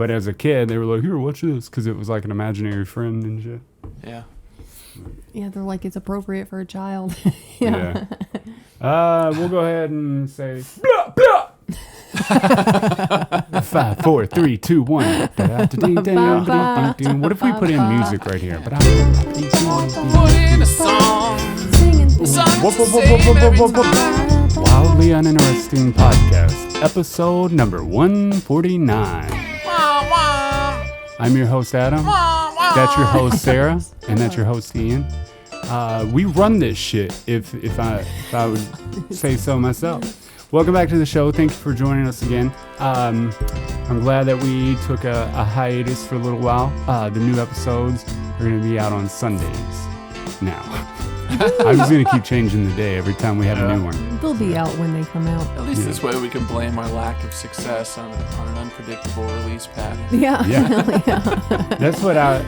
But as a kid, they were like, here, watch this, because it was like an imaginary friend and shit. Yeah. Yeah, they're like, it's appropriate for a child. Yeah. We'll go ahead and say, blah, blah. 5, 4, 3, 2, 1. What if we put in music right here? Put in a song. Wildly Uninteresting Podcast, episode number 149. I'm your host, Adam. That's your host, Sarah. And that's your host, Ian. We run this shit, if I would say so myself. Welcome back to the show. Thank you for joining us again. I'm glad that we took a hiatus for a little while. The new episodes are going to be out on Sundays now. I'm just going to keep changing the day every time we have a new one. They'll be out when they come out. At least this way we can blame our lack of success on an unpredictable release pattern. Yeah. That's what I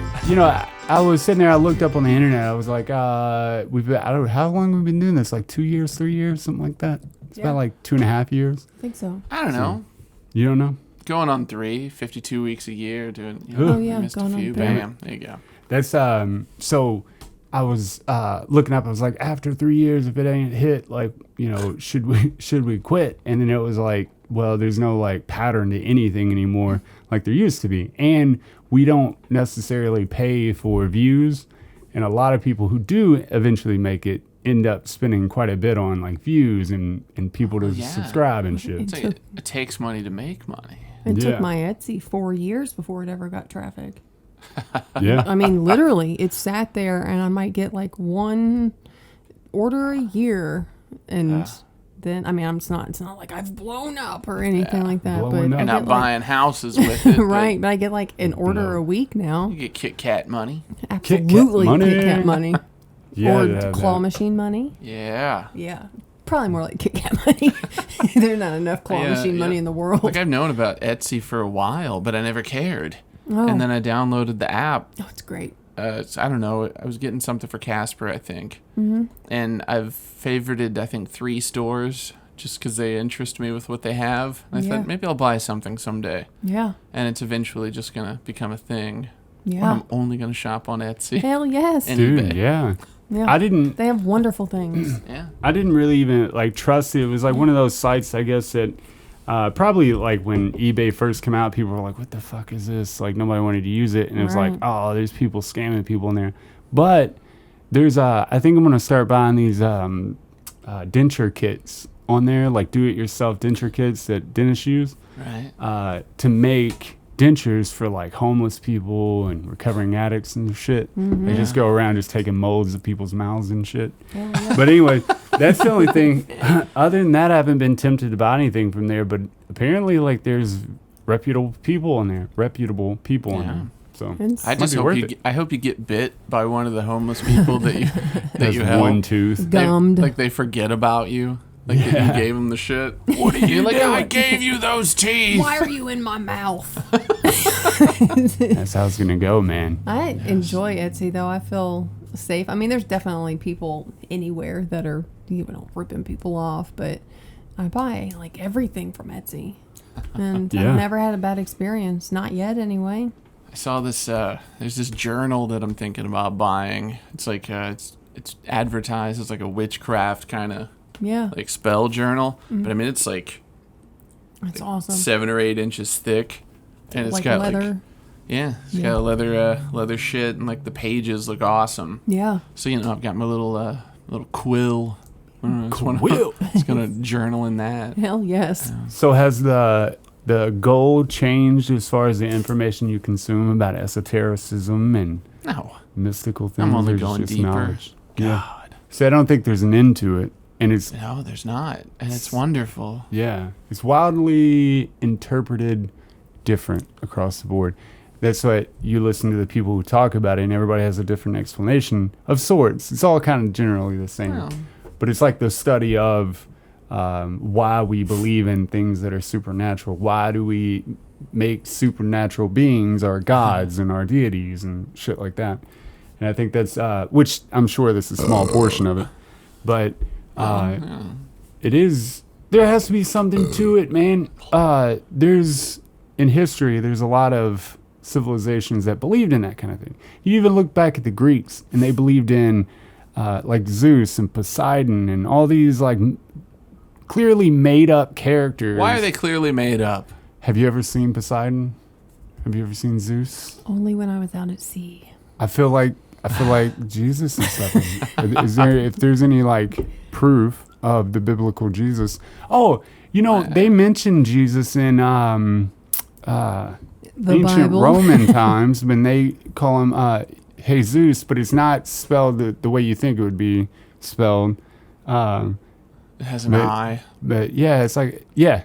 was sitting there, I looked up on the internet. I was like, how long have we been doing this? Like 2 years, 3 years, something like that? It's about like 2.5 years. I think so. I don't know. You don't know? Going on 52 weeks a year, doing. Missed a few. Bam. There you go. That's so. I was looking up. I was like, after 3 years, if it ain't hit, like, should we quit? And then it was like, well, there's no like pattern to anything anymore, like there used to be, and we don't necessarily pay for views, and a lot of people who do eventually make it end up spending quite a bit on like views and people to subscribe and shit. It takes money to make money. It took my Etsy 4 years before it ever got traffic. Yeah. I mean, literally, it sat there and I might get like one order a year. And then, I mean, it's not like I've blown up or anything like that. But you're not buying houses with it. Right. But I get like an order a week now. You get Kit Kat money. Absolutely. Kit Kat money. Yeah, or claw machine money. Yeah. Yeah. Probably more like Kit Kat money. There's not enough claw machine money in the world. Like, I've known about Etsy for a while, but I never cared. Oh. And then I downloaded the app. Oh, it's great. I don't know. I was getting something for Casper, I think. Mm-hmm. And I've favorited, I think, 3 stores just because they interest me with what they have. And I thought, maybe I'll buy something someday. Yeah. And it's eventually just going to become a thing. Yeah. I'm only going to shop on Etsy. Hell yes. Dude, eBay. Yeah. Yeah. They have wonderful things. Yeah. I didn't really even like trust it. It was like one of those sites, I guess, that probably like when eBay first came out, people were like, what the fuck is this? Like nobody wanted to use it. And it was like, oh, there's people scamming people in there. But there's I think I'm going to start buying these denture kits on there, like do-it-yourself denture kits that dentists use. Right. To make dentures for like homeless people and recovering addicts and shit. Mm-hmm. They just go around just taking molds of people's mouths and shit. Yeah. But anyway, that's the only thing. Other than that, I haven't been tempted to buy anything from there, but apparently like there's reputable people in there. In there. So I just hope you get bit by one of the homeless people that you help. One tooth. Gummed. They forget about you. Like that you gave them the shit. What are you like? I gave you those teeth. Why are you in my mouth? That's how it's gonna go, man. I enjoy Etsy though. I feel safe. I mean, there's definitely people anywhere that are ripping people off, but I buy like everything from Etsy, and I've never had a bad experience. Not yet, anyway. I saw this. There's this journal that I'm thinking about buying. It's like it's advertised as like a witchcraft kind of. Yeah. Like spell journal. Mm-hmm. But I mean, it's like... That's awesome. 7 or 8 inches thick. And it's like got leather. It's got a leather shit, and like the pages look awesome. Yeah. So, I've got my little quill. Quill. It's going to journal in that. Hell yes. So has the goal changed as far as the information you consume about esotericism and mystical things? I'm only going deeper. Knowledge? God. Yeah. So I don't think there's an end to it. And no, there's not. And it's wonderful. Yeah. It's wildly interpreted different across the board. That's what you listen to the people who talk about it, and everybody has a different explanation of sorts. It's all kind of generally the same. Well. But it's like the study of why we believe in things that are supernatural. Why do we make supernatural beings our gods and our deities and shit like that? And I think that's, which I'm sure this is a small portion of it, but it is, there has to be something to it, man. There's in history, there's a lot of civilizations that believed in that kind of thing. You even look back at the Greeks, and they believed in like Zeus and Poseidon and all these like clearly made up characters. Why are they clearly made up? Have you ever seen Poseidon? Have you ever seen Zeus? Only when I was out at sea. I feel like Jesus is something. If there's any like proof of the biblical Jesus? Oh, they mentioned Jesus in the ancient Bible. Roman times when they call him Jesus, but it's not spelled the way you think it would be spelled. It has an I. But yeah, it's like yeah.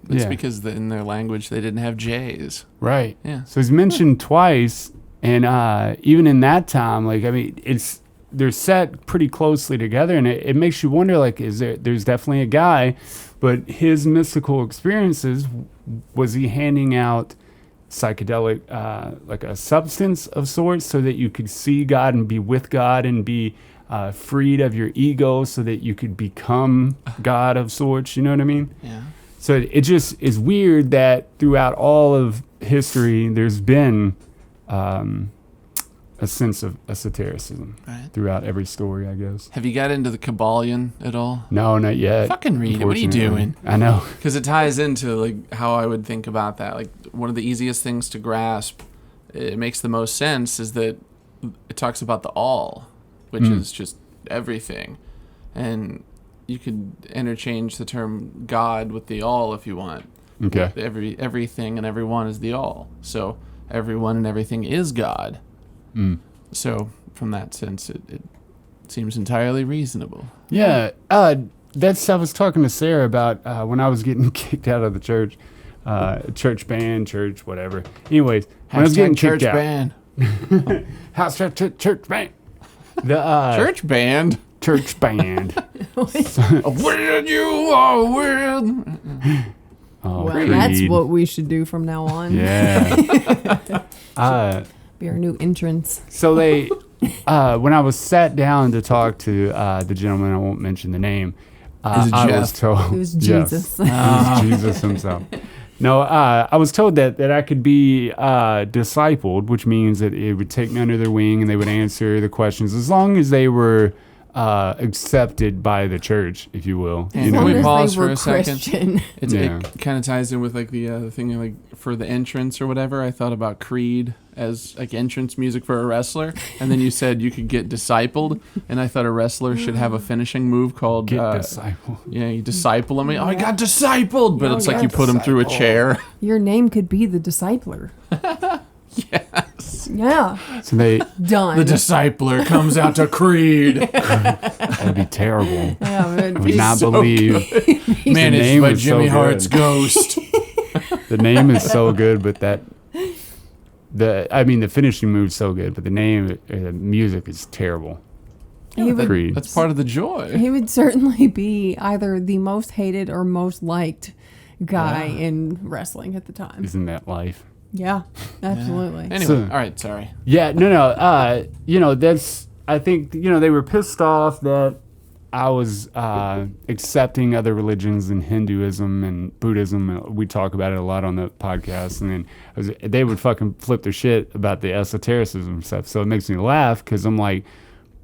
It's because in their language they didn't have J's. Right. Yeah. So he's mentioned twice, and even in that time, like they're set pretty closely together, and it makes you wonder, like, there's definitely a guy, but his mystical experiences, was he handing out psychedelic, like a substance of sorts, so that you could see God and be with God and be freed of your ego, so that you could become God of sorts? You know what I mean? Yeah. So it just is weird that throughout all of history, there's been a sense of esotericism throughout every story, I guess. Have you got into the Kabbalion at all? No, not yet. Fucking read it. What are you doing? I know. Because it ties into like how I would think about that. Like one of the easiest things to grasp, it makes the most sense, is that it talks about the all, which is just everything. And you could interchange the term God with the all if you want. Okay. Everything and everyone is the all. So everyone and everything is God. So from that sense, it seems entirely reasonable. Yeah. I was talking to Sarah about when I was getting kicked out of the church, church band, church, whatever. Anyways, when I was getting church kicked band. out. House church band. The Church band? Church band. When you are with... Well, that's what we should do from now on. Yeah. Be our new entrance. So they, when I was sat down to talk to the gentleman, I won't mention the name. I was told It was Jesus. Yes, it was Jesus himself. No, I was told that I could be discipled, which means that it would take me under their wing and they would answer the questions as long as they were accepted by the church, if you will. Can we pause for a Christian. second? It kind of ties in with like the thing like for the entrance or whatever. I thought about Creed as like entrance music for a wrestler, and then you said you could get discipled, and I thought a wrestler should have a finishing move called disciple. Yeah, you disciple him. Oh, I got discipled, but it's like you put him through a chair. Your name could be the discipler. Yes. Yeah. So they Done. The discipler comes out to Creed. that'd be terrible. Yeah, I would not believe. Managed by is so Jimmy good. Hart's ghost. The name is so good, but the finishing move's so good, but the name, the music is terrible. Creed. That's part of the joy. He would certainly be either the most hated or most liked guy in wrestling at the time. Isn't that life? Yeah, absolutely. Anyway, So- all right, sorry. Yeah, no. I think, they were pissed off that I was accepting other religions and Hinduism and Buddhism. We talk about it a lot on the podcast. And then they would fucking flip their shit about the esotericism stuff. So it makes me laugh because I'm like,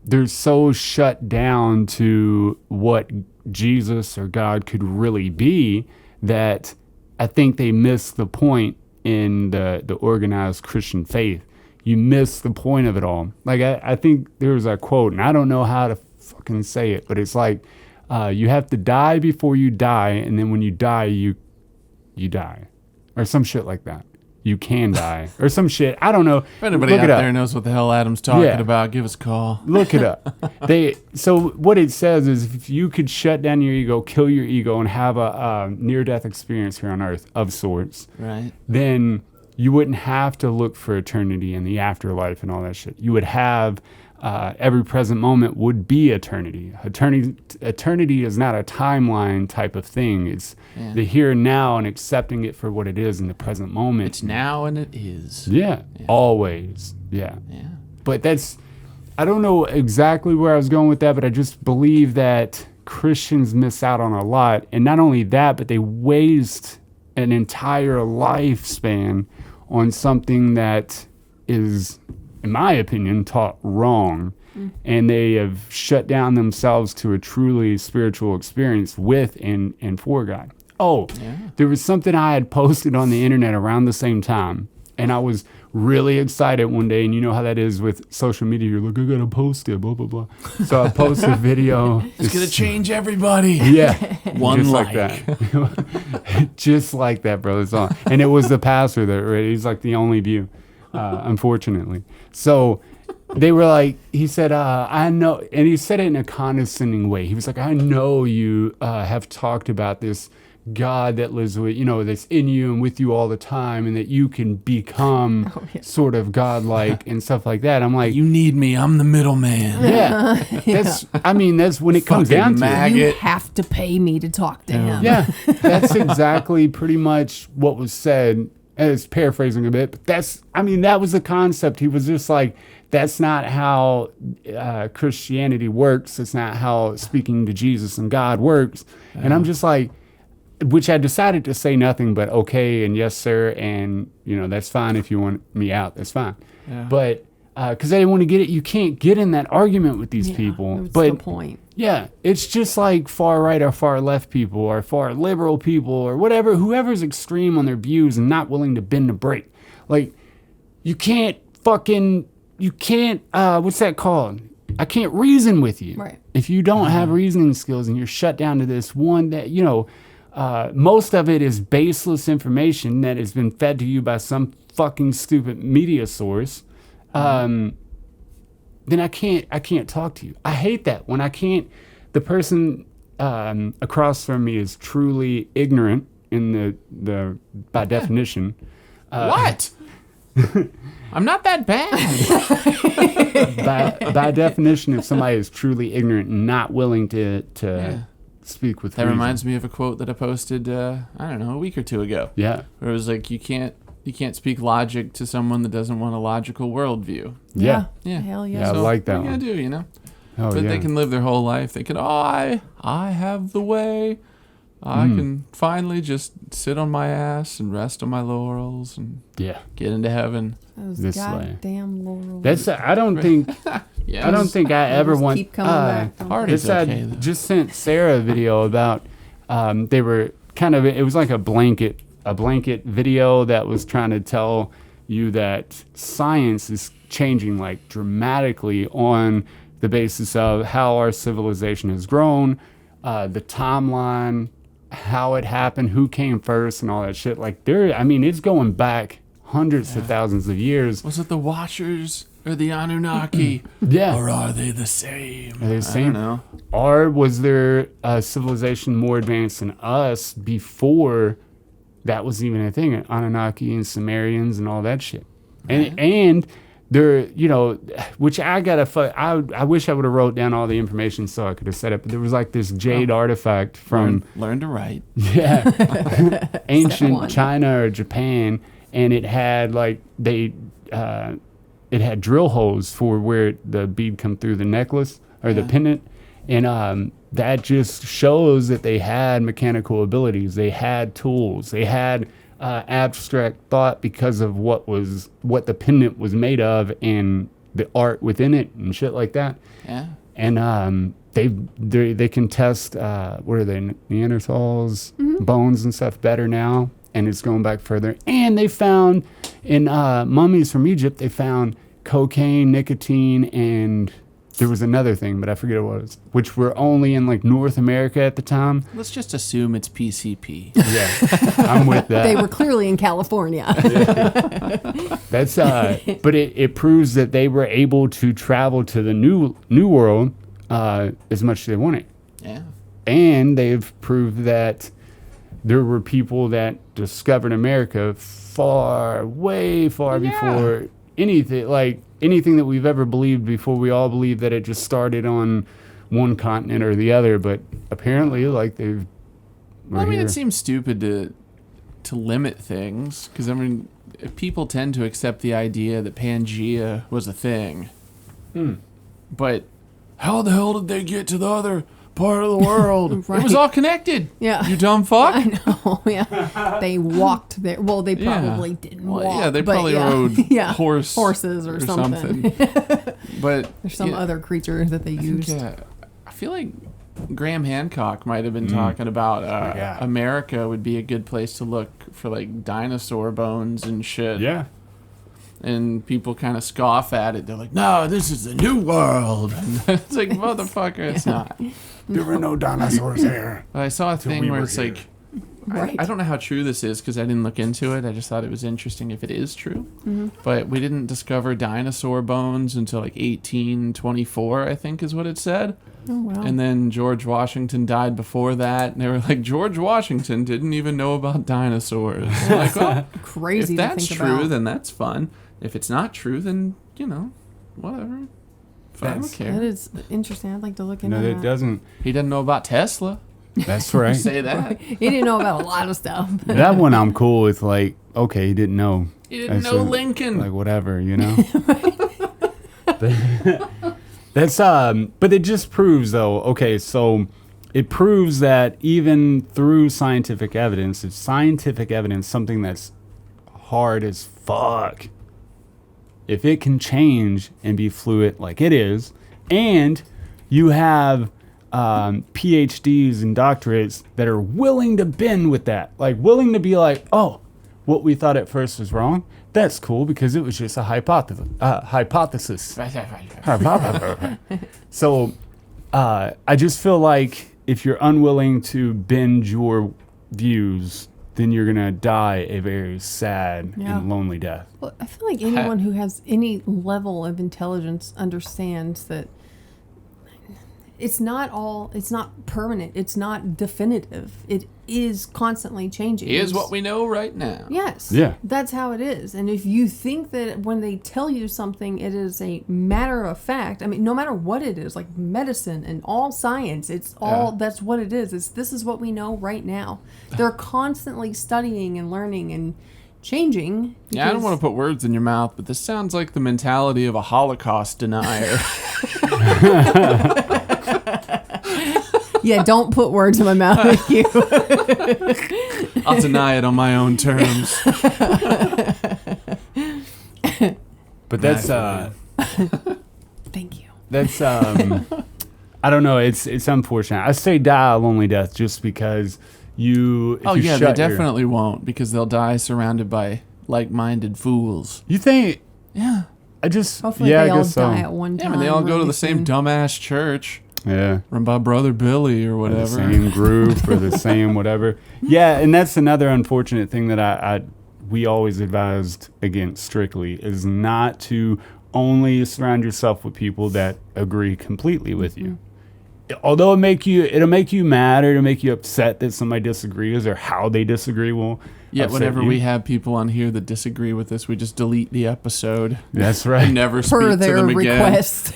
they're so shut down to what Jesus or God could really be that I think they miss the point in the organized Christian faith. You miss the point of it all. Like I think there's a quote, and I don't know how to fucking say it, but it's like you have to die before you die, and then when you die, you die, or some shit like that. You can die, or some shit. I don't know. If anybody out there knows what the hell Adam's talking about, give us a call. Look it up. So what it says is, if you could shut down your ego, kill your ego, and have a near-death experience here on Earth of sorts, right? Then you wouldn't have to look for eternity and the afterlife and all that shit. You would have every present moment would be eternity. Eternity is not a timeline type of thing. It's the here and now and accepting it for what it is in the present moment. It's now and it is. Yeah. Always. Yeah. Yeah. But I don't know exactly where I was going with that, but I just believe that Christians miss out on a lot. And not only that, but they waste an entire lifespan on something that is, in my opinion, taught wrong. And they have shut down themselves to a truly spiritual experience with and for God. Oh, there was something I had posted on the internet around the same time. And I was really excited one day. And you know how that is with social media. You're like, I got to post it, blah, blah, blah. So I posted a video. It's going to change everybody. Yeah. One just like. like that. Just like that, bro. It's on. And it was the pastor that, right? He's like the only view, unfortunately. So they were like, he said, I know, and he said it in a condescending way. He was like, I know you have talked about this God that lives with, that's in you and with you all the time, and that you can become sort of godlike and stuff like that. I'm like, you need me. I'm the middleman. Yeah. That's when it comes down to it. You have to pay me to talk to him. Yeah. That's exactly pretty much what was said. It's paraphrasing a bit, but that was the concept. He was just like, that's not how Christianity works. It's not how speaking to Jesus and God works. And I'm just like, which I decided to say nothing but okay and yes, sir. And, that's fine. If you want me out, that's fine. Yeah. But because I didn't want to get it. You can't get in that argument with these people. That's but the point. Yeah, it's just like far right or far left people or far liberal people or whatever, whoever's extreme on their views and not willing to bend a break. Like, you can't, what's that called? I can't reason with you. Right. If you don't have reasoning skills and you're shut down to this one that, most of it is baseless information that has been fed to you by some fucking stupid media source, then I can't talk to you. I hate that when the person across from me is truly ignorant in the by definition. What? I'm not that bad. by definition, if somebody is truly ignorant and not willing to speak with that reason. reminds me of a quote that I posted, a week or two ago. Yeah. Where it was like, you can't speak logic to someone that doesn't want a logical worldview. Yeah. Hell yeah. Yeah, I So like that what are one. you gonna do, Oh, but yeah. they can live their whole life. They can, I have the way. I can finally just sit on my ass and rest on my laurels and get into heaven. Those This goddamn laurels. I don't think Yes. I don't think I ever want. Keep coming back. don't Party's I okay, though. just sent Sarah a video about. They were kind of. It was like a blanket video that was trying to tell you that science is changing like dramatically on the basis of how our civilization has grown, the timeline, how it happened, who came first, and all that shit. Like it's going back hundreds of thousands of years. Was it the Watchers or the Anunnaki? Yeah. Or are they the same? Are they the same? I don't know. Or was there a civilization more advanced than us before that was even a thing? Anunnaki and Sumerians and all that shit. And there, which I wish I would have wrote down all the information so I could have said it. But there was like this jade artifact from Learn to write. ancient China or Japan, and it had like it had drill holes for where the bead come through the necklace or the pendant, and that just shows that they had mechanical abilities. They had tools. They had abstract thought because of what the pendant was made of and the art within it and shit like that. Yeah. And they can test what are they, Neanderthals bones and stuff better now, and it's going back further. And they found in mummies from Egypt, they found cocaine, nicotine, and there was another thing, but I forget what it was, which were only in like North America at the time. Let's just assume it's PCP. Yeah, I'm with that. They were clearly in California. That's but it proves that they were able to travel to the new world as much as they wanted. Yeah. And they've proved that there were people that discovered America way far before anything that we've ever believed before. We all believe that it just started on one continent or the other, but apparently it seems stupid to limit things, because people tend to accept the idea that Pangea was a thing. But how the hell did they get to the other part of the world. Right. It was all connected. Yeah. You dumb fuck. I know, yeah. They walked there. Well, they probably didn't walk. Yeah, they but probably rode horses or something. But there's some other creature that they used. I feel like Graham Hancock might have been talking about America would be a good place to look for like dinosaur bones and shit. Yeah. And people kind of scoff at it. They're like, no, this is the new world. And it's like, motherfucker, it's not. There were no dinosaurs here. But I saw a thing where it's here. like, I don't know how true this is because I didn't look into it. I just thought it was interesting if it is true. Mm-hmm. But we didn't discover dinosaur bones until like 1824, I think is what it said. Oh, wow. And then George Washington died before that. And they were like, George Washington didn't even know about dinosaurs. Like, well, crazy if that's to think true, about. then that's fun. If it's not true, then, whatever. I don't care. That is interesting. I'd like to look into No, that. it doesn't. He doesn't know about Tesla. That's right. Say that. He didn't know about a lot of stuff. That one I'm cool with. Like, okay, he didn't know. He didn't know Lincoln. Like, whatever, That's but it just proves though. Okay, so it proves that even through scientific evidence, if scientific evidence, something that's hard as fuck, if it can change and be fluid like it is, and you have PhDs and doctorates that are willing to bend with that, like willing to be like, oh, what we thought at first was wrong, that's cool because it was just a hypothesis. So I just feel like if you're unwilling to bend your views, then you're going to die a very sad and lonely death. Well, I feel like anyone who has any level of intelligence understands that it's not permanent. It's not definitive. It is constantly changing. Here's what we know right now. Yes. Yeah. That's how it is. And if you think that when they tell you something, it is a matter of fact, I mean, no matter what it is, like medicine and all science, it's all, that's what it is. This is what we know right now. They're constantly studying and learning and changing. Yeah, I don't want to put words in your mouth, but this sounds like the mentality of a Holocaust denier. Yeah, don't put words in my mouth with you. I'll deny it on my own terms. But that's Thank you. that's I don't know, it's unfortunate. I say die a lonely death just because you They definitely won't because they'll die surrounded by like-minded fools. You think? Yeah. Hopefully they all die at one time. Yeah, I mean, they all go to really the same soon. dumbass church. Yeah. Run by Brother Billy or Or whatever. the same group or the same whatever. Yeah, and that's another unfortunate thing that we always advised against strictly is not to only surround yourself with people that agree completely with you. Although it'll make you mad or it'll make you upset that somebody disagrees or how they disagree will. Yet whenever we have people on here that disagree with us, we just delete the episode. That's right. And never speak Per to their them again. request.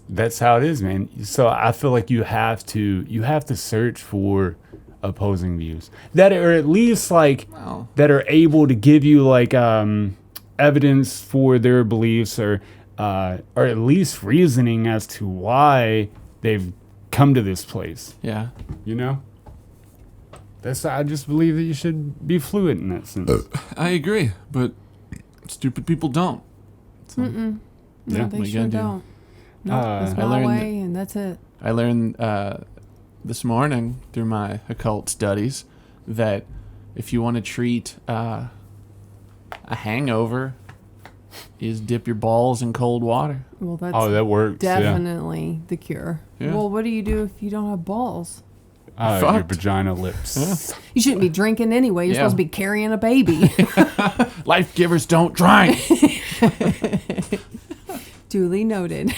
That's how it is, man. So I feel like you have to search for opposing views that are at least that are able to give you evidence for their beliefs or at least reasoning as to why they've come to this place. Yeah. I just believe that you should be fluid in that sense. I agree, but stupid people don't. So, No, Yeah. they sure don't. No, that's I my learned way, and that's it. I learned this morning through my occult studies that if you want to treat a hangover, is dip your balls in cold water. Well, that's that works. definitely the cure. Yeah. Well, what do you do if you don't have balls? Your Fucked. vagina lips. You shouldn't be drinking anyway. You're supposed to be carrying a baby. Life givers don't drink. Duly noted.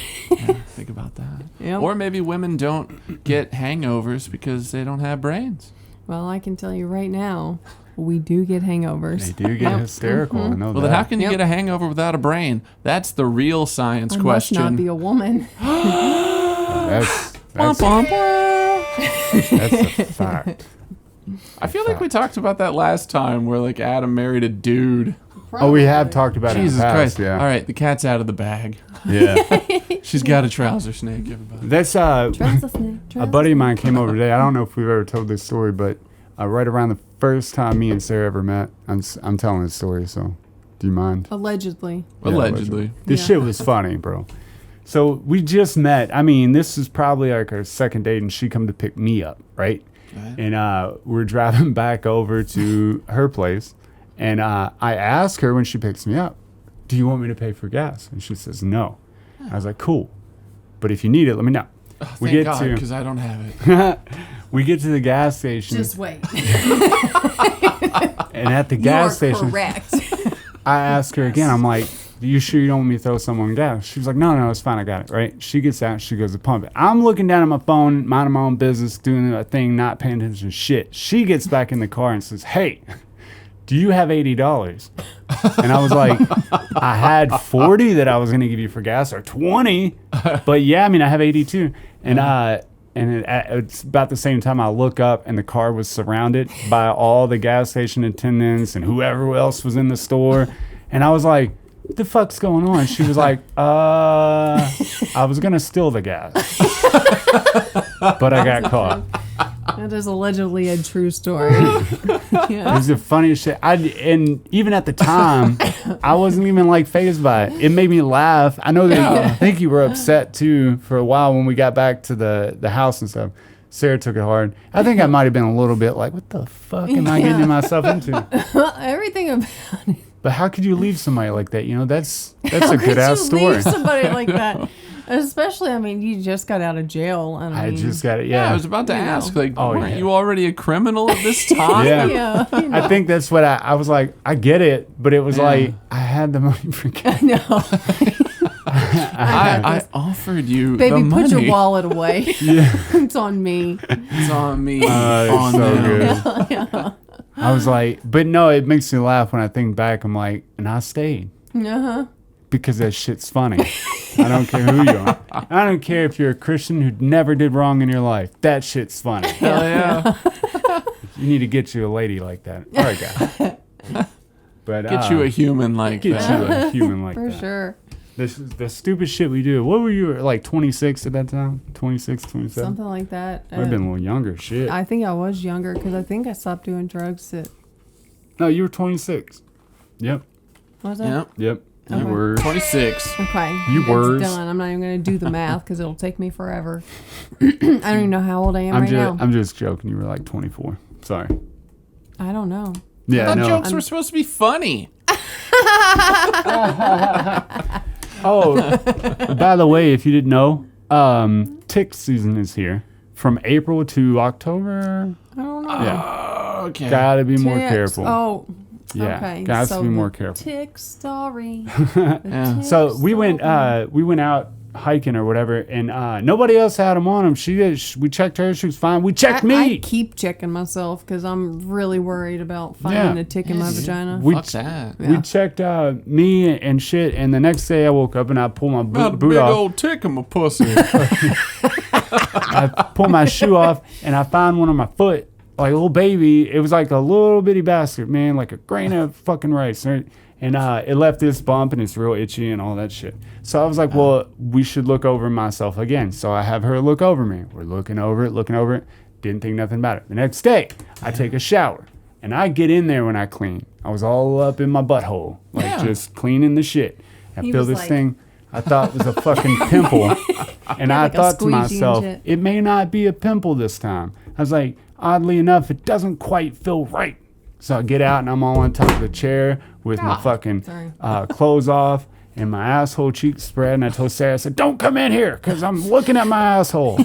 Think about that. Yep. Or maybe women don't get hangovers because they don't have brains. Well, I can tell you right now, we do get hangovers. They do get hysterical. I know Well, that. then how can you get a hangover without a brain? That's the real science I question. must not be a woman. That's Bum, bum, bum. that's a fact. I feel like we talked about that last time where Adam married a dude. Oh, we have talked about Jesus it in the past. Christ. Yeah. All right, the cat's out of the bag. Yeah. She's got a trouser snake, everybody. That's Trouser snake. a buddy of mine came over today. I don't know if we've ever told this story, but right around the first time me and Sarah ever met, I'm telling this story, so do you mind? Allegedly. Yeah, Allegedly. This shit was funny, bro. So we just met. I mean, this is probably like our second date, and she come to pick me up, right? And we're driving back over to her place, and I ask her when she picks me up, do you want me to pay for gas? And she says no. I was like, cool, but if you need it, let me know. Oh, thank God, because I don't have it. We get to the gas station. Just wait. And at the gas station, correct. I ask her again. I'm like, you sure you don't want me to throw someone gas? She was like, no, it's fine. I got it, right? She gets out. She goes to pump it. I'm looking down at my phone, minding my own business, doing a thing, not paying attention to shit. She gets back in the car and says, hey, do you have $80? And I was like, I had 40 that I was going to give you for gas, or 20. But yeah, I mean, I have 82. And it's about the same time I look up, and the car was surrounded by all the gas station attendants and whoever else was in the store. And I was like, what the fuck's going on? She was like, I was going to steal the gas. But I got caught. That is allegedly a true story. It was the funniest shit. And even at the time, I wasn't even like fazed by it. It made me laugh. I know that I think you were upset too for a while when we got back to the house and stuff. Sarah took it hard. I think I might have been a little bit like, what the fuck am I getting myself into? Everything about it. But how could you leave somebody like that? You know, that's a How good ass could you story. leave somebody like that? Especially, I mean, you just got out of jail. I just got it. Yeah, Yeah. I was about to ask, like, Oh, weren't yeah. you already a criminal at this time? Yeah. Yeah. You know. I think that's what I was like. I get it, but it was like I had the money for gas. No. I offered you Baby, the money. put your wallet away. Yeah. It's on me. It's on me. It's on so them. good. I was like, but no, it makes me laugh when I think back. I'm like, and I stayed. Uh-huh. Because that shit's funny. I don't care who you are. I don't care if you're a Christian who never did wrong in your life. That shit's funny. Hell yeah. You need to get you a lady like that. All right, guys. But Get you a human like get that. you a human like For that. sure. This is the stupid shit we do. What were you, like 26 at that time? 26, 27? Something like that. I'd have been a little younger. Shit. I think I was younger because I think I stopped doing drugs at... No, you were 26. Yep. Was I? Yep. Yep. You Okay. were. 26. Okay. You It's were. done. I'm not even going to do the math because it'll take me forever. I don't even know how old I am now. I'm just joking. You were like 24. Sorry. I don't know. Yeah, I thought no. jokes were supposed to be funny. Oh, by the way, if you didn't know, tick season is here from April to October. I don't know. Yeah, Okay. gotta be more Ticks. careful. Oh, yeah, okay. gotta So be more the careful. Tick story. Yeah. So we went out hiking or whatever, and nobody else had them on them. We checked her; she was fine. We checked me. I keep checking myself because I'm really worried about finding Yeah. a tick in my vagina. Fuck Fuck that. We checked me and shit, and the next day I woke up and I pulled my Got a boot big off. old tick in my pussy. I pulled my shoe off and I found one on my foot, like a little baby. It was like a little bitty bastard, man, like a grain of fucking rice, right? And it left this bump and it's real itchy and all that shit. So I was like, well, we should look over myself again. So I have her look over me. We're looking over it. Didn't think nothing about it. The next day, I take a shower and I get in there when I clean. I was all up in my butthole, like just cleaning the shit. I He feel was this like- thing I thought was a fucking pimple. And I like a thought to squeegee and myself, shit. it may not be a pimple this time. I was like, oddly enough, it doesn't quite feel right. So I get out and I'm all on top of the chair with my fucking Sorry. clothes off and my asshole cheeks spread. And I told Sarah, I said, don't come in here because I'm looking at my asshole.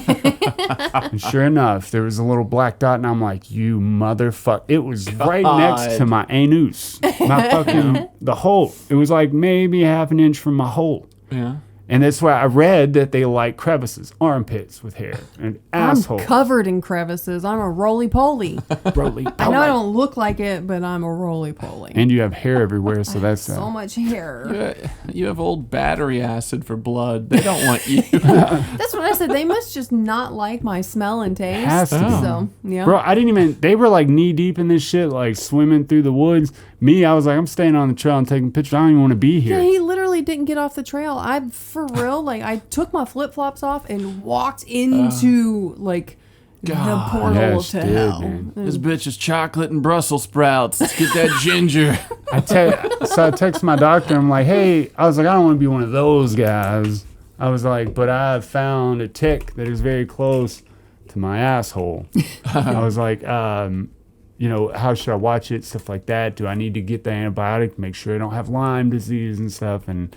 And sure enough, there was a little black dot and I'm like, you motherfucker. It was right next to my anus. My fucking, the hole. It was like maybe half an inch from my hole. Yeah. And that's why I read that they like crevices, armpits with hair, and asshole. I'm covered in crevices. I'm a roly-poly. Broly. I know I don't look like it, but I'm a roly-poly. And you have hair everywhere, so that's So much hair. You have old battery acid for blood. They don't want you. That's what I said. They must just not like my smell and taste. Has to be. So, yeah. Bro, I didn't even, they were like knee deep in this shit, like swimming through the woods. Me, I was like, I'm staying on the trail and taking pictures. I don't even want to be Yeah, here. he literally literally didn't get off the trail. For real, like, I took my flip-flops off and walked into, like, the portal to hell. Dude. This bitch is chocolate and Brussels sprouts. Let's get that ginger. So I text my doctor. I'm like, hey, I was like, I don't want to be one of those guys. I was like, but I found a tick that is very close to my asshole. I was like, how should I watch it? Stuff like that. Do I need to get the antibiotic to make sure I don't have Lyme disease and stuff and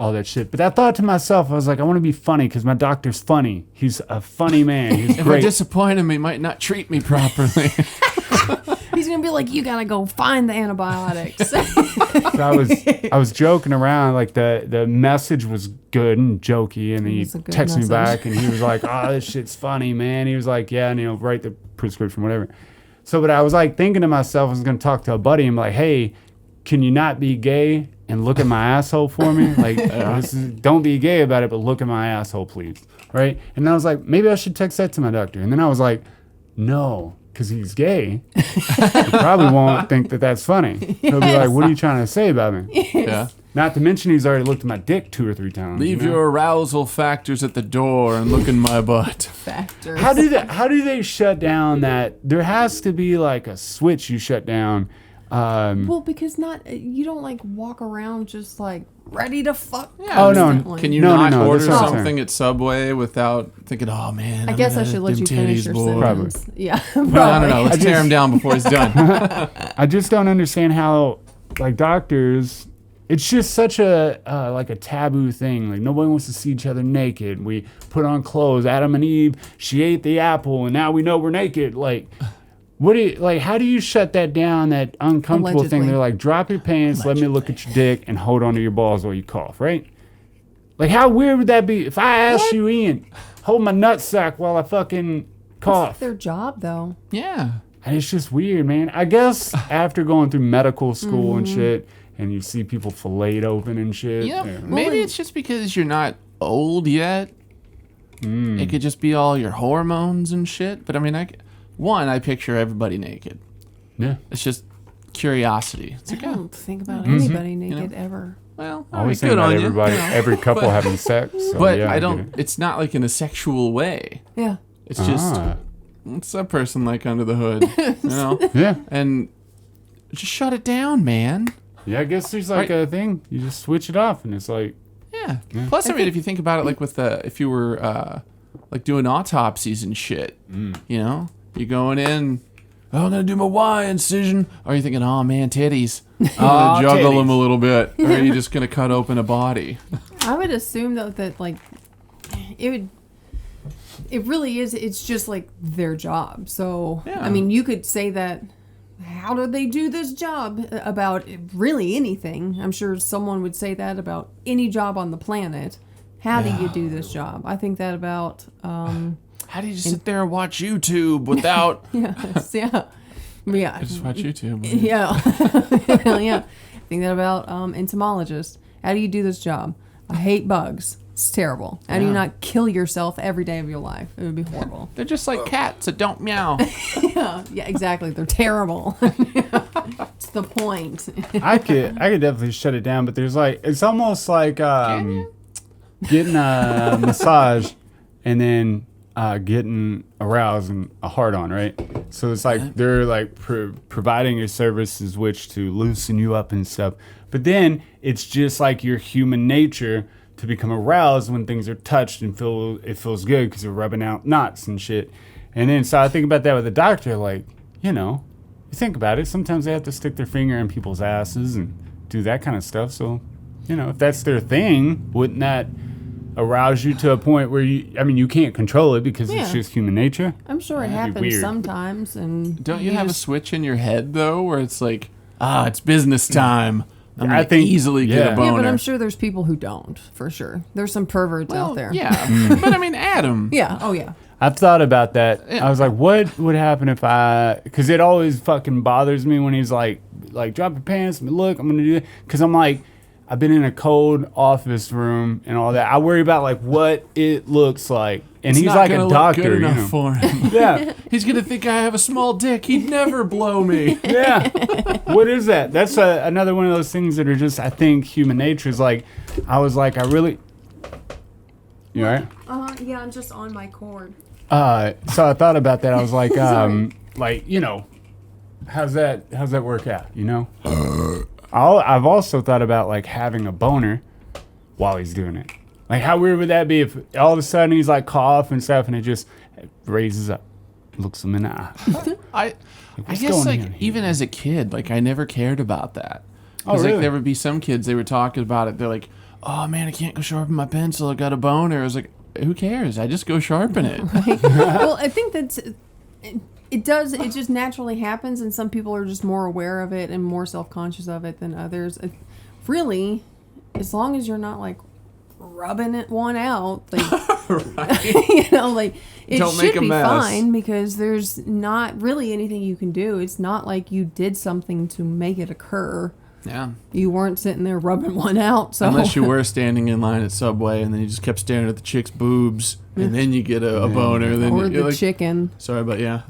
all that shit? But I thought to myself, I was like, I want to be funny because my doctor's funny. He's a funny man. He's if great. I disappoint him, he might not treat me properly. He's gonna be like, you gotta go find the antibiotics. So I was joking around, like the message was good and jokey, and he texted me back, and he was like, "Oh, this shit's funny, man." He was like, "Yeah, and write the prescription, whatever." So, but I was like thinking to myself, I was gonna talk to a buddy, and be like, "Hey, can you not be gay and look at my asshole for me? Like, don't be gay about it, but look at my asshole, please." Right? And I was like, maybe I should text that to my doctor, and then I was like, no. Because he's gay, he probably won't think that that's funny. He'll be like, what are you trying to say about me? Yeah. Not to mention he's already looked at my dick 2 or 3 times. Leave your arousal factors at the door and look in my butt. Factors. How do they shut down that? There has to be like a switch you shut down. Well, because you don't like walk around just like ready to fuck. Yeah. Oh, no. constantly. Can you No, not order that's what I'm something at Subway without thinking, oh man, I guess I should let you finish your Probably. sentence. Yeah. No, I don't know. Let's tear him down before he's done. I just don't understand how, like, doctors, it's just such a like a taboo thing. Like, nobody wants to see each other naked. We put on clothes. Adam and Eve, she ate the apple, and now we know we're naked. Like, how do you shut that down, that uncomfortable thing? They're like, drop your pants, let me look at your dick, and hold onto your balls while you cough, right? Like, how weird would that be if I asked you, Ian, hold my nutsack while I fucking cough? It's their job, though. Yeah. And it's just weird, man. I guess after going through medical school and shit, and you see people filleted open and shit. Yeah. Maybe it's just because you're not old yet. It could just be all your hormones and shit. But I mean, I picture everybody naked. Yeah. It's just curiosity. It's I like, don't think about anybody naked ever. well, I always good think about on you. everybody, every couple having sex. So But yeah, I get don't. it. It's not like in a sexual way. Yeah. It's just what's that person like under the hood, you know? Yeah. And just shut it down, man. Yeah, I guess there's like a thing. You just switch it off, and it's like, Yeah. Plus, I mean, if you think about it, like if you were like doing autopsies and shit, you know, you're going in. Oh, I'm gonna do my Y incision. Or are you thinking, oh man, titties? I'm gonna juggle them a little bit. Or are you just gonna cut open a body? I would assume though that like it really is. It's just like their job. So Yeah. I mean, you could say that. How do they do this job about really anything? I'm sure someone would say that about any job on the planet. How do you do this job? I think that about. How do you just sit there and watch YouTube without? Yeah. Just watch YouTube. Yeah. Yeah. I think that about entomologists. How do you do this job? I hate bugs. It's terrible. How do you not kill yourself every day of your life? It would be horrible. They're just like cats that don't meow. Yeah, exactly. They're terrible. It's the point. I could definitely shut it down, but there's like, it's almost like getting a massage and then getting aroused and a hard on, right? So it's like they're like providing your services which to loosen you up and stuff. But then it's just like your human nature to become aroused when things are touched and it feels good because you're rubbing out knots and shit. And then so I think about that with the doctor, like, you know, you think about it, sometimes they have to stick their finger in people's asses and do that kind of stuff. So, you know, if that's their thing, wouldn't that arouse you to a point where you can't control it because it's just human nature? I'm sure it That'd be happens weird. sometimes. And Don't you have a switch in your head though, where it's like, it's business time. I think easily get a boner. Yeah, but I'm sure there's people who don't, for sure. There's some perverts out there. Yeah, but I mean, Adam. Yeah. Oh, yeah. I've thought about that. I was like, what would happen if because it always fucking bothers me when he's like drop your pants, look, I'm going to do it. Because I'm like, I've been in a cold office room and all that. I worry about like what it looks like and he's like a doctor, good enough you know. for him. Yeah. He's gonna think I have a small dick. He'd never blow me. Yeah. What is that? That's another one of those things that are just, I think, human nature is like, I was like, I really... You all right? Yeah, I'm just on my cord. So I thought about that. I was like, you know, how's that work out, you know? I've also thought about, like, having a boner while he's doing it. Like, how weird would that be if all of a sudden he's, like, cough and stuff and it just raises up, looks him in the eye. I guess, like, even as a kid, like, I never cared about that. Because, really? like, there would be some kids, they were talking about it. They're like, oh, man, I can't go sharpen my pencil. I got a boner. I was like, who cares? I just go sharpen it. Right? Well, I think that's... It just naturally happens, and some people are just more aware of it and more self-conscious of it than others. Really, as long as you're not, like, rubbing one out, like, Right. you know, like, it Don't should make a be mess. fine because there's not really anything you can do. It's not like you did something to make it occur. Yeah. You weren't sitting there rubbing one out. So Unless you were standing in line at Subway and then you just kept staring at the chick's boobs and then you get a boner. Then or you're the like, chicken, sorry, but yeah.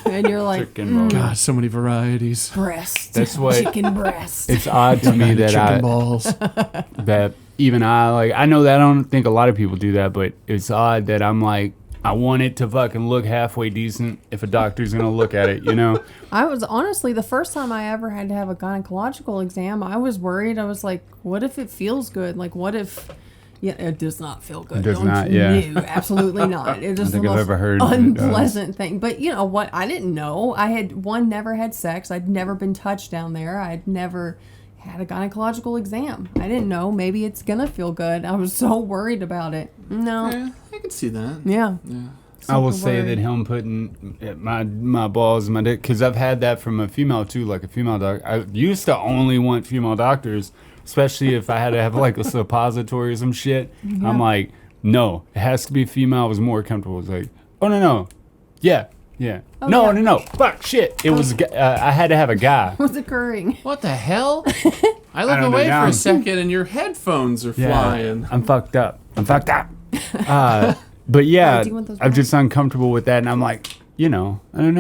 and you're like, Chicken boner. God, so many varieties. breast. That's what- chicken breast. It's odd to me that Chicken balls. that even I know that I don't think a lot of people do that, but it's odd that I'm like, I want it to fucking look halfway decent if a doctor's gonna look at it, you know? I was honestly, the first time I ever had to have a gynecological exam, I was worried. I was like, what if it feels good? Like, what if... Yeah, it does not feel good. It does Don't not, you? yeah. No, absolutely not. It is I think the I've most ever heard that it does. unpleasant thing. But you know what? I didn't know. I had, never had sex. I'd never been touched down there. I'd never had a gynecological exam. I didn't know. Maybe it's going to feel good. I was so worried about it. No. Yeah, I can see that. Yeah. I will Super say worried. that him putting my balls in my dick, because I've had that from a female too, like a female doctor. I used to only want female doctors, especially if I had to have like a suppository or some shit. Yeah. I'm like, no, it has to be female. I was more comfortable. It's like, oh no, yeah. Oh, no, yeah. no, fuck, shit. It was, I had to have a guy. What's occurring? What the hell? I look don't know, away now for I'm- a second and your headphones are flying. I'm fucked up. But yeah, do you want those I'm just uncomfortable with that, and I'm like, you know, I don't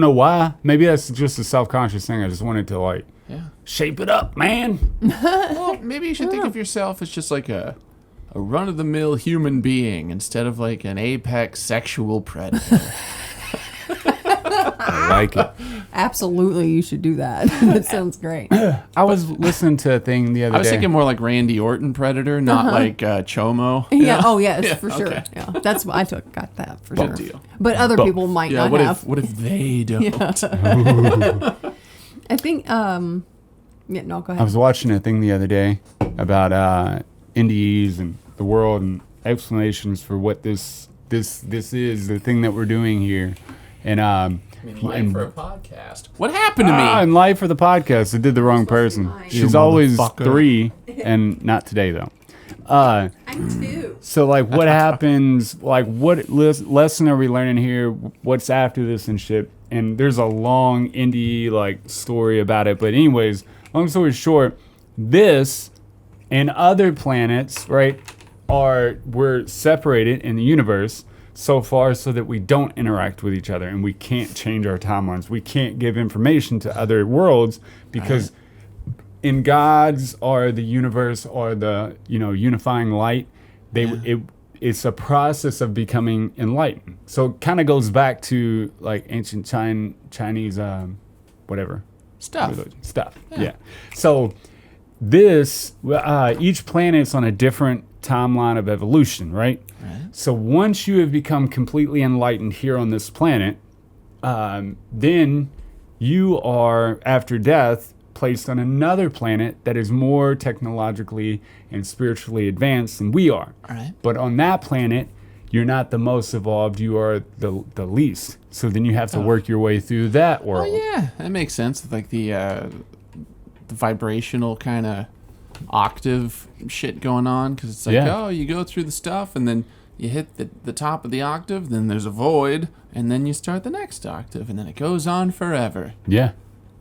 know why. Maybe that's just a self-conscious thing. I just wanted to like Yeah. shape it up, man. Well, maybe you should think of yourself as just like a run-of-the-mill human being instead of like an apex sexual predator. I like it. Absolutely, you should do that. That sounds great. I was listening to a thing the other I was day. thinking more like Randy Orton predator, not like Chomo. Yeah. Oh, yes, for sure. okay. Yeah. That's what got that for Good sure. deal. But other people might Yeah. not What have. if they don't? I think. Yeah. No. Go I ahead. was watching a thing the other day about NDEs and the world and explanations for what this is, the thing that we're doing here. And Life for a podcast. What happened to me? in life for the podcast, I did the wrong person. mine. She's You always motherfucker. 3, and not today though. I'm 2. So like, what happens? Like, what lesson are we learning here? What's after this and shit? And there's a long NDE like story about it. But anyways, long story short, this and other planets, right, we're separated in the universe so far so that we don't interact with each other, and we can't change our timelines. We can't give information to other worlds because in God's or the universe or the unifying light, it's a process of becoming enlightened. So it kind of goes back to like ancient Chinese whatever Stuff. religion stuff. Yeah. So this each planet's on a different timeline of evolution, right? So once you have become completely enlightened here on this planet, then you are, after death, placed on another planet that is more technologically and spiritually advanced than we are. All right. But on that planet, you're not the most evolved, you are the least. So then you have to work your way through that world. Oh yeah, that makes sense. Like the vibrational kind of octave shit going on, because it's like, Yeah. oh, you go through the stuff and then you hit the top of the octave, then there's a void, and then you start the next octave, and then it goes on forever. Yeah.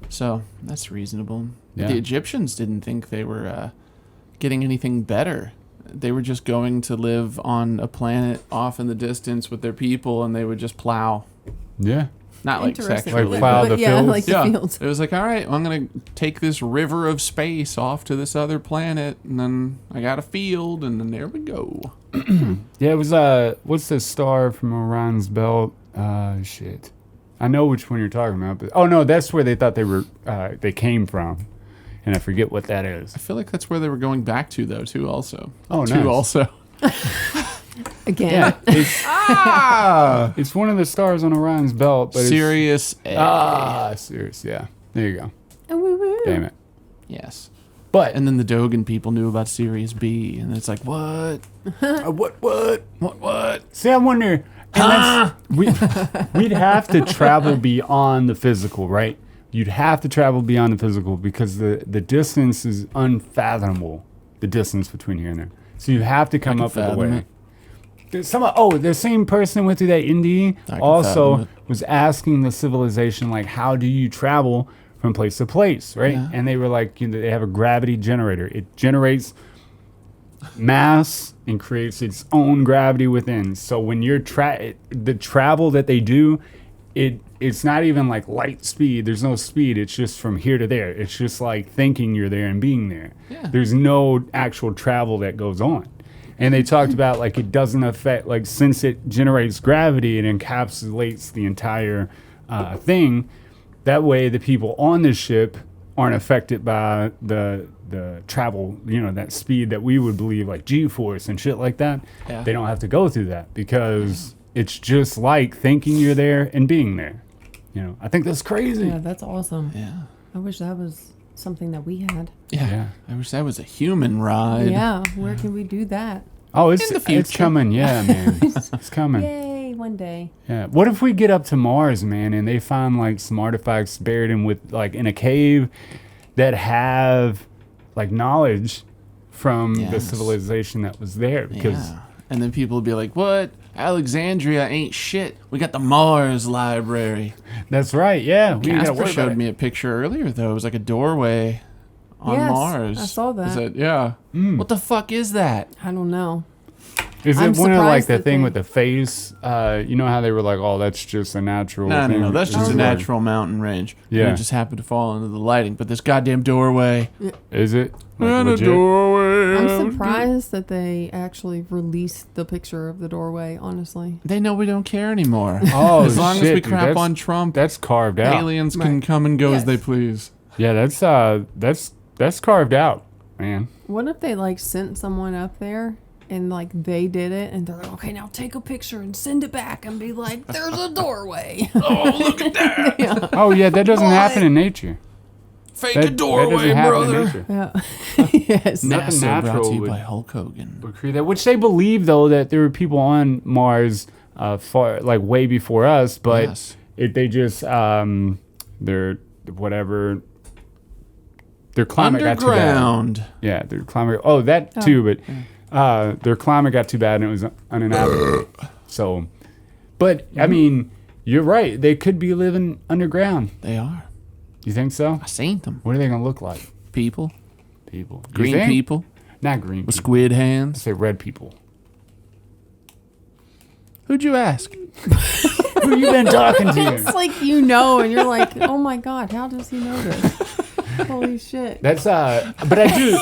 So that's reasonable. Yeah. The Egyptians didn't think they were getting anything better. they were just going to live on a planet off in the distance with their people, and they would just plow. Yeah. Not like Interesting. sexually. Like plow the fields? like the fields. It was like, all right, well, I'm going to take this river of space off to this other planet, and then I got a field, and then there we go. Yeah, it was, what's the star from Orion's belt? Shit. I know which one you're talking about, but, oh no, that's where they thought they came from. And I forget what that is. I feel like that's where they were going back to, though, too, also. Oh, Too, nice. also. Again. Yeah, it's one of the stars on Orion's belt, but Sirius A. Sirius, yeah. There you go. Woo-woo. Damn it. Yes. But And then the Dogan people knew about Sirius B, and it's like, what? What? see, I wonder. And we'd have to travel beyond the physical, right? You'd have to travel beyond the physical because the distance is unfathomable. The distance between here and there. So you have to come up with a way. The same person went through that NDE also was asking the civilization, like, how do you travel from place to place, right? Yeah. And they were like, they have a gravity generator. It generates mass and creates its own gravity within. So when you're the travel that they do, it's not even like light speed. There's no speed. It's just from here to there. It's just like thinking you're there and being there. Yeah. There's no actual travel that goes on. And they talked about like it doesn't affect, like since it generates gravity, it encapsulates the entire thing. That way the people on the ship aren't affected by the travel, that speed that we would believe like G-force and shit like that. Yeah. They don't have to go through that because it's just like thinking you're there and being there. I think that's crazy. Yeah, that's awesome. Yeah. I wish that was something that we had. Yeah. I wish that was a human ride. Yeah, where can we do that? Oh, In the it's future. coming. Yeah, man. It's coming. Yay, one day. Yeah. What if we get up to Mars, man, and they find like some artifacts buried in a cave that have like knowledge from the Yes. civilization that was there? Because Yeah. And then people would be like, what? Alexandria ain't shit. We got the Mars Library. that's right. Yeah. We ain't gotta Casper worry about showed it. me a picture earlier, though. It was like a doorway on Yes, Mars. I saw that. Is it? Yeah. What the fuck is that? I don't know. Is I'm it one of like surprised the that thing they- with the face? You know how they were like, oh, that's just a natural No, thing? that's just a Is it- natural mountain range. Yeah. And it just happened to fall into the lighting. But this goddamn doorway. Is it? Like, And a legit? doorway. I'm surprised that they actually released the picture of the doorway, honestly. They know we don't care anymore. Oh, as long shit, as we dude, crap that's- on Trump, That's carved out. aliens can Right. come and go as Yes. they please. Yeah, that's carved out, man. What if they like sent someone up there and like they did it and they're like, okay, now take a picture and send it back and be like, there's a doorway. Oh, look at that. Yeah. Oh yeah, that doesn't happen in nature. Fake That, a doorway, that doesn't happen brother. in nature. Yeah. Yes. Nothing NASA brought natural to you would- by Hulk Hogan. Would create that, which they believe though that there were people on Mars far like way before us, but Yes. they just they're whatever. Their climate got too bad. Underground. Yeah, their climate. Oh, that too, but their climate got too bad and it was uninhabitable. So, but I mean, you're right. They could be living underground. They are. You think so? I seen them. What are they gonna look like? People. People. You Green think? people. Not green. With People. squid hands. Say red people. Who'd you ask? Who you been talking to? It's like and you're like, oh my God, how does he know this? Holy shit. That's but I do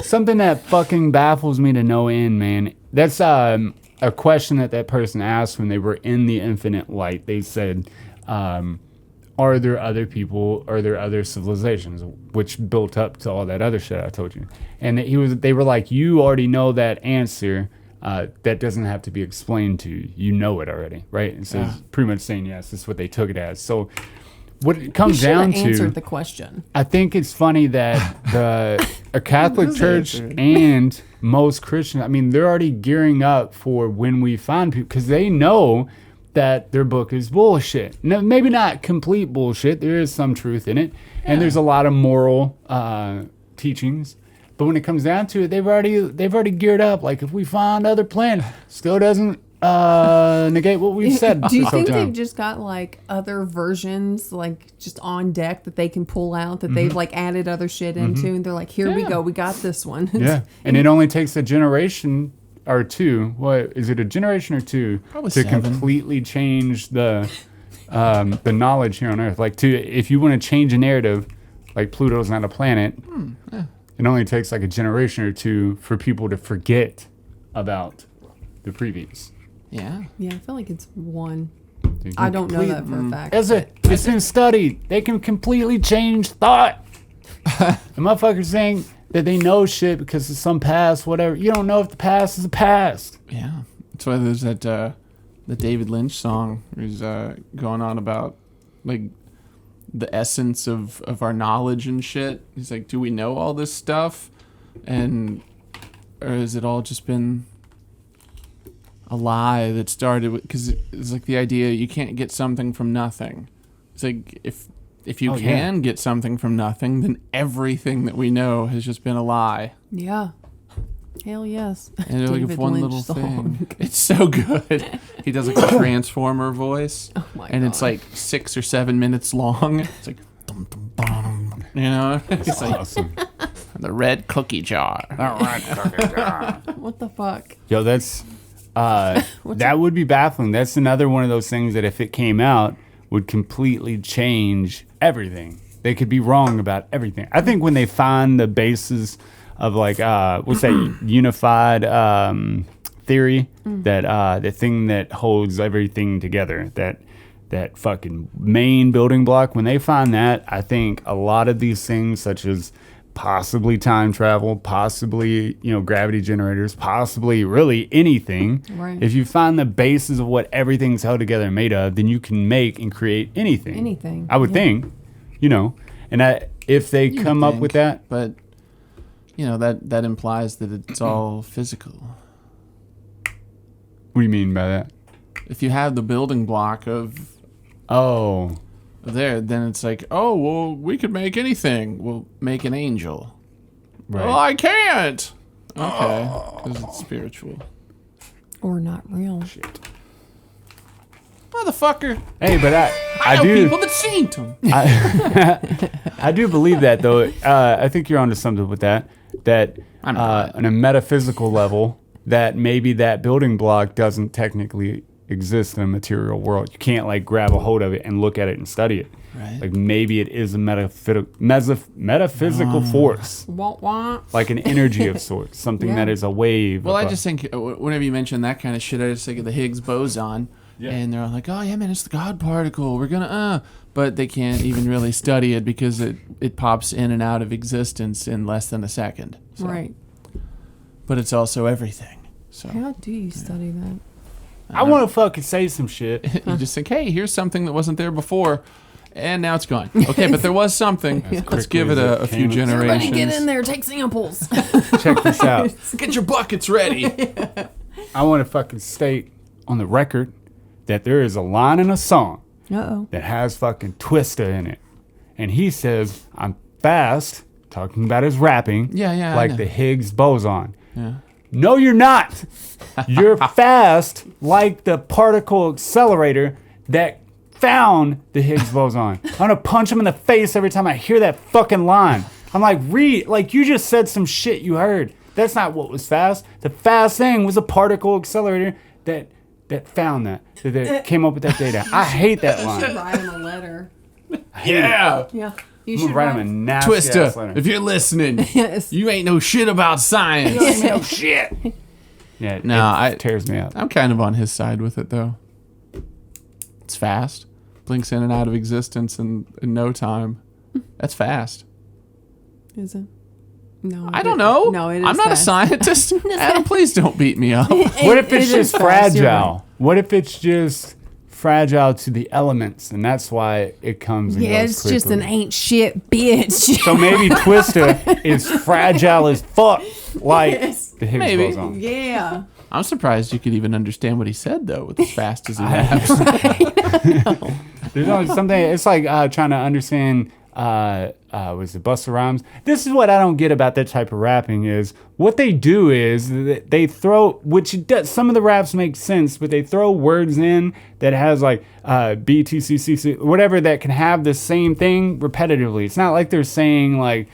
something that fucking baffles me to no end, man. That's a question that person asked when they were in the infinite light. They said, are there other people? Are there other civilizations? Which built up to all that other shit I told you. And they were like, you already know that answer. That doesn't have to be explained to you. You know it already, right? And so it's pretty much saying yes. That's what they took it as. So what it comes You down should have to, answered the question. I think it's funny that a Catholic church and most Christians, I mean, they're already gearing up for when we find people because they know that their book is bullshit. No, maybe not complete bullshit. There is some truth in it, and there's a lot of moral teachings. But when it comes down to it, they've already geared up. Like if we find other planets, still doesn't negate what we've said. Do you this whole think time. they've just got like other versions, like just on deck that they can pull out that they've like added other shit into, and they're like, here we go, we got this one. Yeah, and it only takes a generation or two. What is it? A generation or two Probably to 7. completely change the knowledge here on Earth. Like, if you want to change a narrative, like Pluto's not a planet, it only takes like a generation or two for people to forget about the previous. Yeah. Yeah, I feel like it's one. I don't know that for a fact. It's been studied. They can completely change thought. The motherfuckers saying that they know shit because of some past, whatever. You don't know if the past is the past. Yeah. That's why there's that the David Lynch song is going on about like the essence of our knowledge and shit. He's like, do we know all this stuff? Or has it all just been a lie that started with, because it's like the idea you can't get something from nothing. It's like if you can get something from nothing, then everything that we know has just been a lie. Yeah. Hell yes. And like if one Lynch little song. thing, it's so good. He does like a transformer voice, and it's like 6 or 7 minutes long. It's like, dum, dum, dum, you know, it's like Awesome. the red cookie jar. What the fuck? Yo, that's that would be baffling. That's another one of those things that if it came out would completely change everything. They could be wrong about everything. I think when they find the basis of like what's that unified theory, that the thing that holds everything together, that fucking main building block, when they find that, I think a lot of these things, such as possibly time travel, possibly, gravity generators, possibly really anything. Right. If you find the basis of what everything's held together and made of, then you can make and create anything. Anything. I would think, and if they come up with that. But, that implies that it's all physical. What do you mean by that? If you have the building block of there, then it's like, oh, well, we could make anything. We'll make an angel. Right. Well, I can't. Okay, because it's spiritual. Or not real. Shit. Motherfucker. Hey, but I know do people that seen them. I do believe that, though. I think you're onto something with that. That on a metaphysical level, that maybe that building block doesn't technically exist in a material world. You can't like grab a hold of it and look at it and study it. Right. Like maybe it is a metaphysical force, like an energy of sorts, something that is a wave. Well, I just think whenever you mention that kind of shit, I just think of the Higgs boson. Yeah. And they're like, oh, yeah, man, it's the God particle. We're going to, But they can't even really study it because it pops in and out of existence in less than a second. So. Right. But it's also everything. So how do you study that? I want to fucking say some shit. You just think, hey, here's something that wasn't there before, and now it's gone. Okay, but there was something. Let's give it a few generations. Everybody get in there, take samples. Check this out. Get your buckets ready. I want to fucking state on the record that there is a line in a song that has fucking Twista in it. And he says, I'm fast, talking about his rapping, like the Higgs boson. Yeah. No, you're not. You're fast like the particle accelerator that found the Higgs boson. I'm going to punch him in the face every time I hear that fucking line. I'm like, you just said some shit you heard. That's not what was fast. The fast thing was a particle accelerator that found that came up with that data. I hate that line. You should write him a letter. Yeah. Yeah. You should write him a nasty Twista, ass letter. if you're listening, you ain't no shit about science. You ain't no shit. Yeah, it tears me up. I'm kind of on his side with it, though. It's fast. Blinks in and out of existence in no time. That's fast. Is it? No. I don't know. No, it is I'm not fast. a scientist. Adam, please don't beat me up. What if it's It just is fast, you're fragile? right. What if it's just fragile to the elements, and that's why it comes and goes it's just quickly? an ain't shit bitch. So maybe Twista is fragile as fuck, like the Higgs Maybe. boson. Yeah. I'm surprised you could even understand what he said, though, with as fast as he raps. There's always something. It's like trying to understand was it Busta Rhymes? This is what I don't get about that type of rapping is what they do is they throw, which it does, some of the raps make sense, but they throw words in that has like BTCCC, whatever, that can have the same thing repetitively. It's not like they're saying like,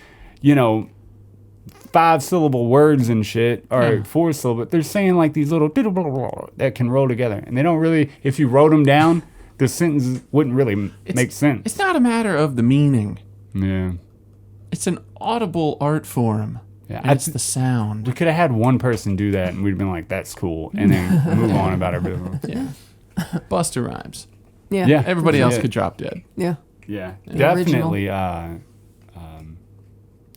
5-syllable words and shit, or 4-syllable. They're saying like these little that can roll together, and they don't really. If you wrote them down, the sentence wouldn't really make sense. It's not a matter of the meaning. Yeah, it's an audible art form. Yeah, it's the sound. We could have had one person do that, and we'd been like, "That's cool," and then move on about our business. Yeah, Busta Rhymes. Yeah. Everybody else could drop dead. Yeah. Yeah. Definitely.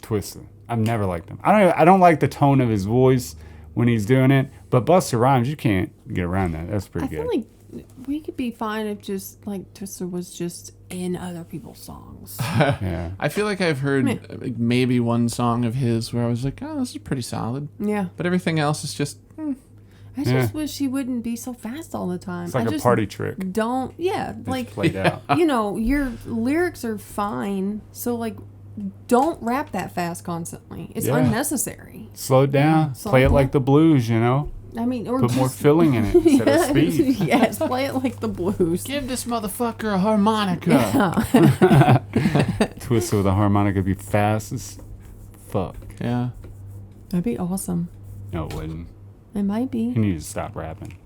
Twista. I've never liked him. I don't like the tone of his voice when he's doing it, but Busta Rhymes, you can't get around that. That's pretty good. I feel like we could be fine if just like Twista was just in other people's songs. Yeah. I feel like I've heard like, maybe one song of his where I was like, oh, this is pretty solid. Yeah. But everything else is just. I just wish he wouldn't be so fast all the time. It's like a party trick. It's like played out. Your lyrics are fine, so like. Don't rap that fast constantly. It's unnecessary. Slow it down. Play it like the blues, I mean, or put more filling in it instead of speed. Yes, play it like the blues. Give this motherfucker a harmonica. Yeah. Twist with a harmonica be fast as fuck. Yeah. That'd be awesome. No, it wouldn't. It might be. He needs to stop rapping.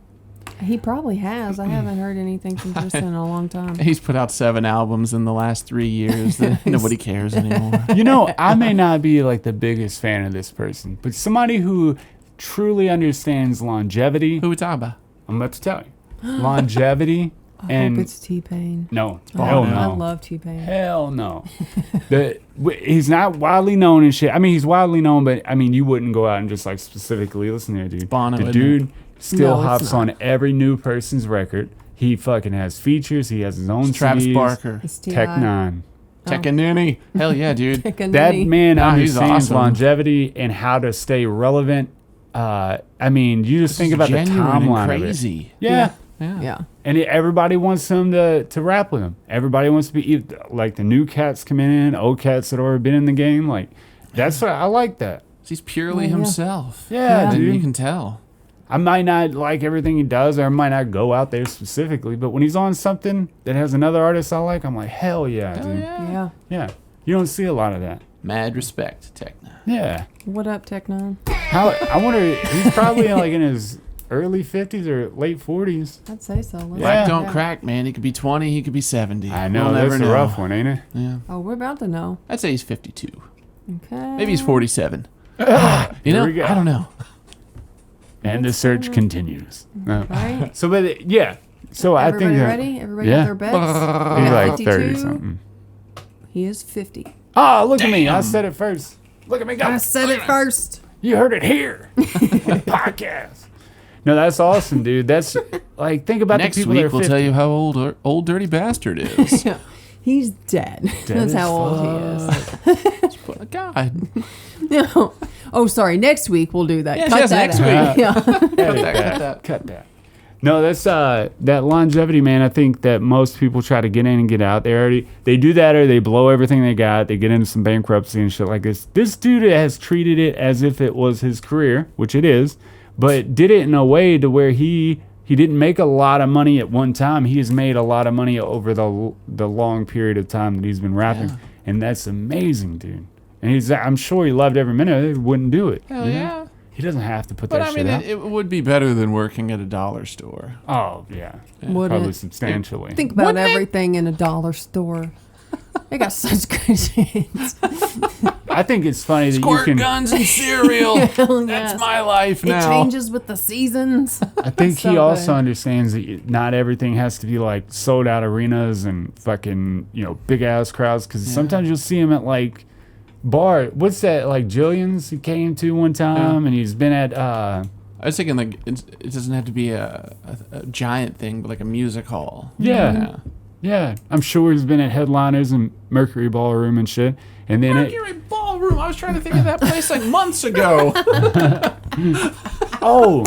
He probably has. I haven't heard anything from Twista in a long time. He's put out 7 albums in the last 3 years that nobody cares anymore. I may not be like the biggest fan of this person, but somebody who truly understands longevity. Who we talking about? I'm about to tell you. Longevity. I hope it's T-Pain. No. Hell no. I love T-Pain. Hell no. He's not widely known and shit. I mean, he's widely known, but I mean, you wouldn't go out and just like specifically listen to it, dude. Bono, the dude still hops on every new person's record. He fucking has features. He has his own Travis CDs. Barker. Tech Nine. Tekanini. Hell yeah, dude. That man understands awesome. Longevity and how to stay relevant. I mean, you just think about the timeline crazy. of it. Yeah. And everybody wants him to rap with him. Everybody wants to be like the new cats coming in, old cats that have already been in the game. Like that's what I like that. He's purely himself. Yeah, dude. You can tell. I might not like everything he does, or I might not go out there specifically, but when he's on something that has another artist I like, I'm like, hell yeah, dude. Yeah. You don't see a lot of that. Mad respect to Tech Nine. Yeah. What up, Tech Nine? I wonder, he's probably like in his early 50s or late 40s. I'd say so. Black don't crack, man. He could be 20, he could be 70. I know, that's a rough one, ain't it? Yeah. Oh, we're about to know. I'd say he's 52. Okay. Maybe he's 47. I don't know. And the search continues. Right. So, but yeah. So Everybody I think. Ready? Everybody got their bets? He's like 30 something. He is 50. Oh, look at me. I said it first. Look at me go. I said it first. You heard it here on the podcast. No, that's awesome, dude. That's like, think about next the people week. that are 50. We'll tell you how old Dirty Bastard is. He's dead. That's how old he is. God. No. Oh, sorry. Next week we'll do that. Yes, Cut that next out. week. Cut that. No, that's that longevity, man. I think that most people try to get in and get out. They do that, or they blow everything they got. They get into some bankruptcy and shit like this. This dude has treated it as if it was his career, which it is, but did it in a way to where he didn't make a lot of money at one time. He has made a lot of money over the long period of time that he's been rapping, and that's amazing, dude. And I'm sure he loved every minute of it. He wouldn't do it. Hell yeah. He doesn't have to put that shit out. But I mean, it would be better than working at a dollar store. Oh, yeah. Would Probably it? substantially. Think about everything in a dollar store. They got such good shit. I think it's funny that Squirt you can... guns and cereal. That's my life now. It changes with the seasons. I think he also understands that not everything has to be like sold out arenas and fucking, big ass crowds. Because sometimes you'll see him at like bar. What's that, like Jillian's he came to one time, and he's been at... I was thinking like it doesn't have to be a giant thing, but like a music hall. Yeah, I'm sure he's been at Headliners and Mercury Ballroom and shit. And then Mercury Ballroom. I was trying to think of that place like months ago. Oh,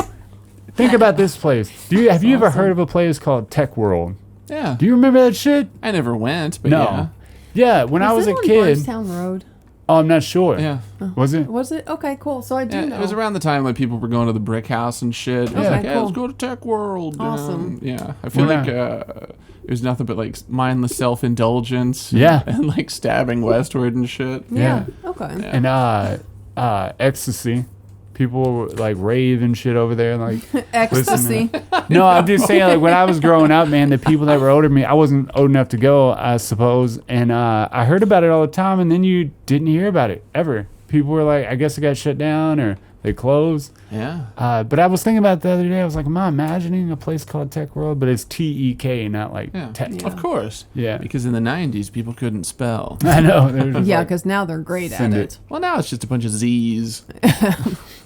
think about this place. Have you ever heard of a place called Tech World? Yeah. Do you remember that shit? I never went, but No. yeah. Yeah, when I was a kid. Bardstown Road? Oh, I'm not sure. Yeah. Was it? Was it? Okay, cool. So I do know. It was around the time like people were going to the brick house and shit. It was Okay, like, hey, cool. let's go to Tech World. Awesome. Yeah. I feel like it was nothing but like mindless self-indulgence. Yeah. And like stabbing westward and shit. Yeah. Okay. Yeah. And ecstasy. People like rave and shit over there, like Ecstasy. No, I'm just saying, like when I was growing up, man, the people that were older than me, I wasn't old enough to go, I suppose, and I heard about it all the time, and then you didn't hear about it ever. People were like, I guess it got shut down or they closed. Yeah. But I was thinking about it the other day. I was like, am I imagining a place called Tech World? But it's TEK, not like Tech. Yeah. Of course. Yeah. Because in the 90s, people couldn't spell. I know. They're just Yeah, like, because now they're great at send it. Well, now it's just a bunch of Z's.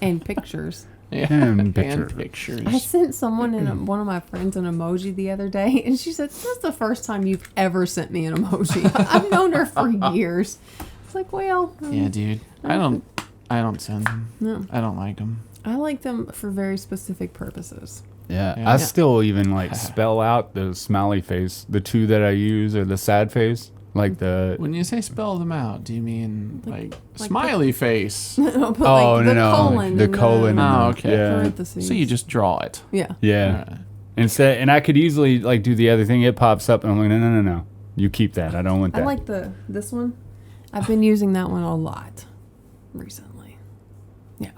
And pictures. Yeah. And pictures. pictures. I sent someone one of my friends an emoji the other day, and she said, "This is the first time you've ever sent me an emoji. I've known her for years." It's like, well, Yeah, dude. I don't send them. No. I don't like them. I like them for very specific purposes. Yeah, Yeah. I still even like spell out the smiley face. The two that I use are the sad face, like the. When you say spell them out, do you mean like smiley face? No, but Oh like no, the no, colon the and colon. Oh, and okay. Yeah, parentheses. So you just draw it. Yeah. yeah. Alright. Instead, and I could easily like do the other thing. It pops up, and I'm like, no. You keep that. I don't want that. I like this one. I've been using that one a lot recently. Yeah.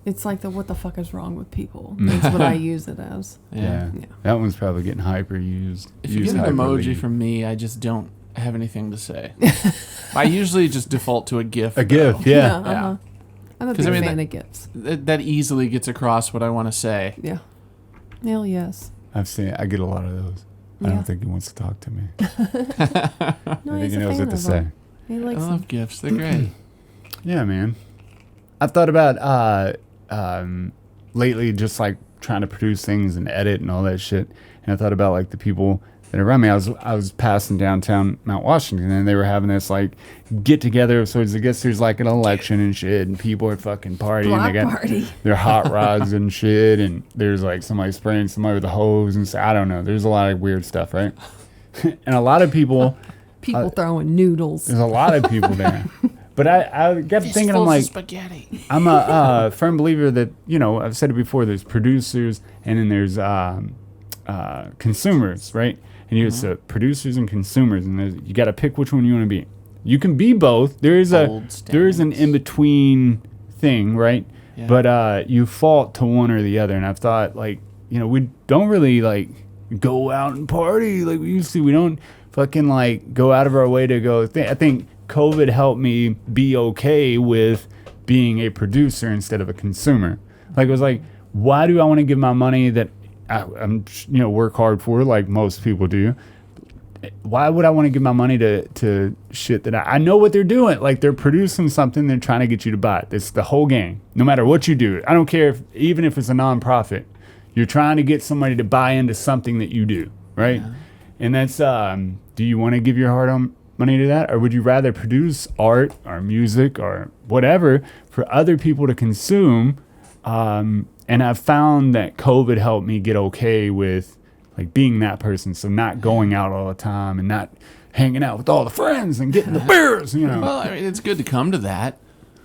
It's like what the fuck is wrong with people? That's what I use it as. Yeah. Yeah. That one's probably getting hyper used. If you get an emoji from me, I just don't have anything to say. I usually just default to a GIF. a GIF, though. yeah. Uh-huh. I'm a 'Cause, big I mean, fan of GIFs. That easily gets across what I want to say. Yeah. Hell yes. I've seen. I get a lot of those. I Yeah. don't think he wants to talk to me. No, I think he's he a knows fan what to of say. them. He I likes them. love GIFs. They're great. Yeah, man. I've thought about lately just like trying to produce things and edit and all that shit. And I thought about like the people that are around me. I was passing downtown Mount Washington, and they were having this like get together. So I guess there's like an election and shit, and people are fucking partying. Block They got party. their hot rods and shit, and there's like somebody spraying somebody with a hose and I don't know. There's a lot of weird stuff, right? And a lot of people. People throwing noodles. There's a lot of people there. But I got to thinking, I'm like, spaghetti. I'm a firm believer that, you know, I've said it before, there's producers and then there's consumers, right? And it's producers and consumers, and you got to pick which one you want to be. You can be both. There is an in-between thing, right? Yeah. But you fall to one or the other. And I've thought, like, you know, we don't really, like, go out and party like we used to. We don't fucking, like, go out of our way to go. I think COVID helped me be okay with being a producer instead of a consumer. Like, it was like, why do I want to give my money that I'm, you know, work hard for like most people do? Why would I want to give my money to shit that I know what they're doing? Like, they're producing something, they're trying to get you to buy it. It's the whole game. No matter what you do. I don't care even if it's a nonprofit. You're trying to get somebody to buy into something that you do, right? Yeah. And that's, do you want to give your hard-earned money to that? Or would you rather produce art or music or whatever for other people to consume? And I've found that COVID helped me get okay with like being that person. So not going out all the time and not hanging out with all the friends and getting the beers, you know. Well, I mean, it's good to come to that,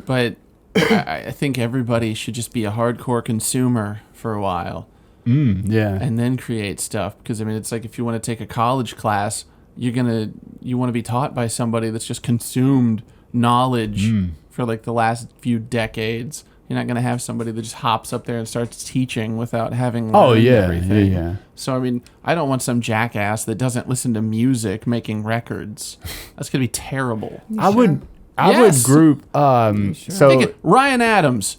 but I think everybody should just be a hardcore consumer for a while. Yeah. And then create stuff. Because, I mean, it's like if you want to take a college class, you want to be taught by somebody that's just consumed knowledge for like the last few decades. You're not going to have somebody that just hops up there and starts teaching without having learned everything. Yeah. So, I mean, I don't want some jackass that doesn't listen to music making records. That's going to be terrible. I would group, so Think it, Ryan Adams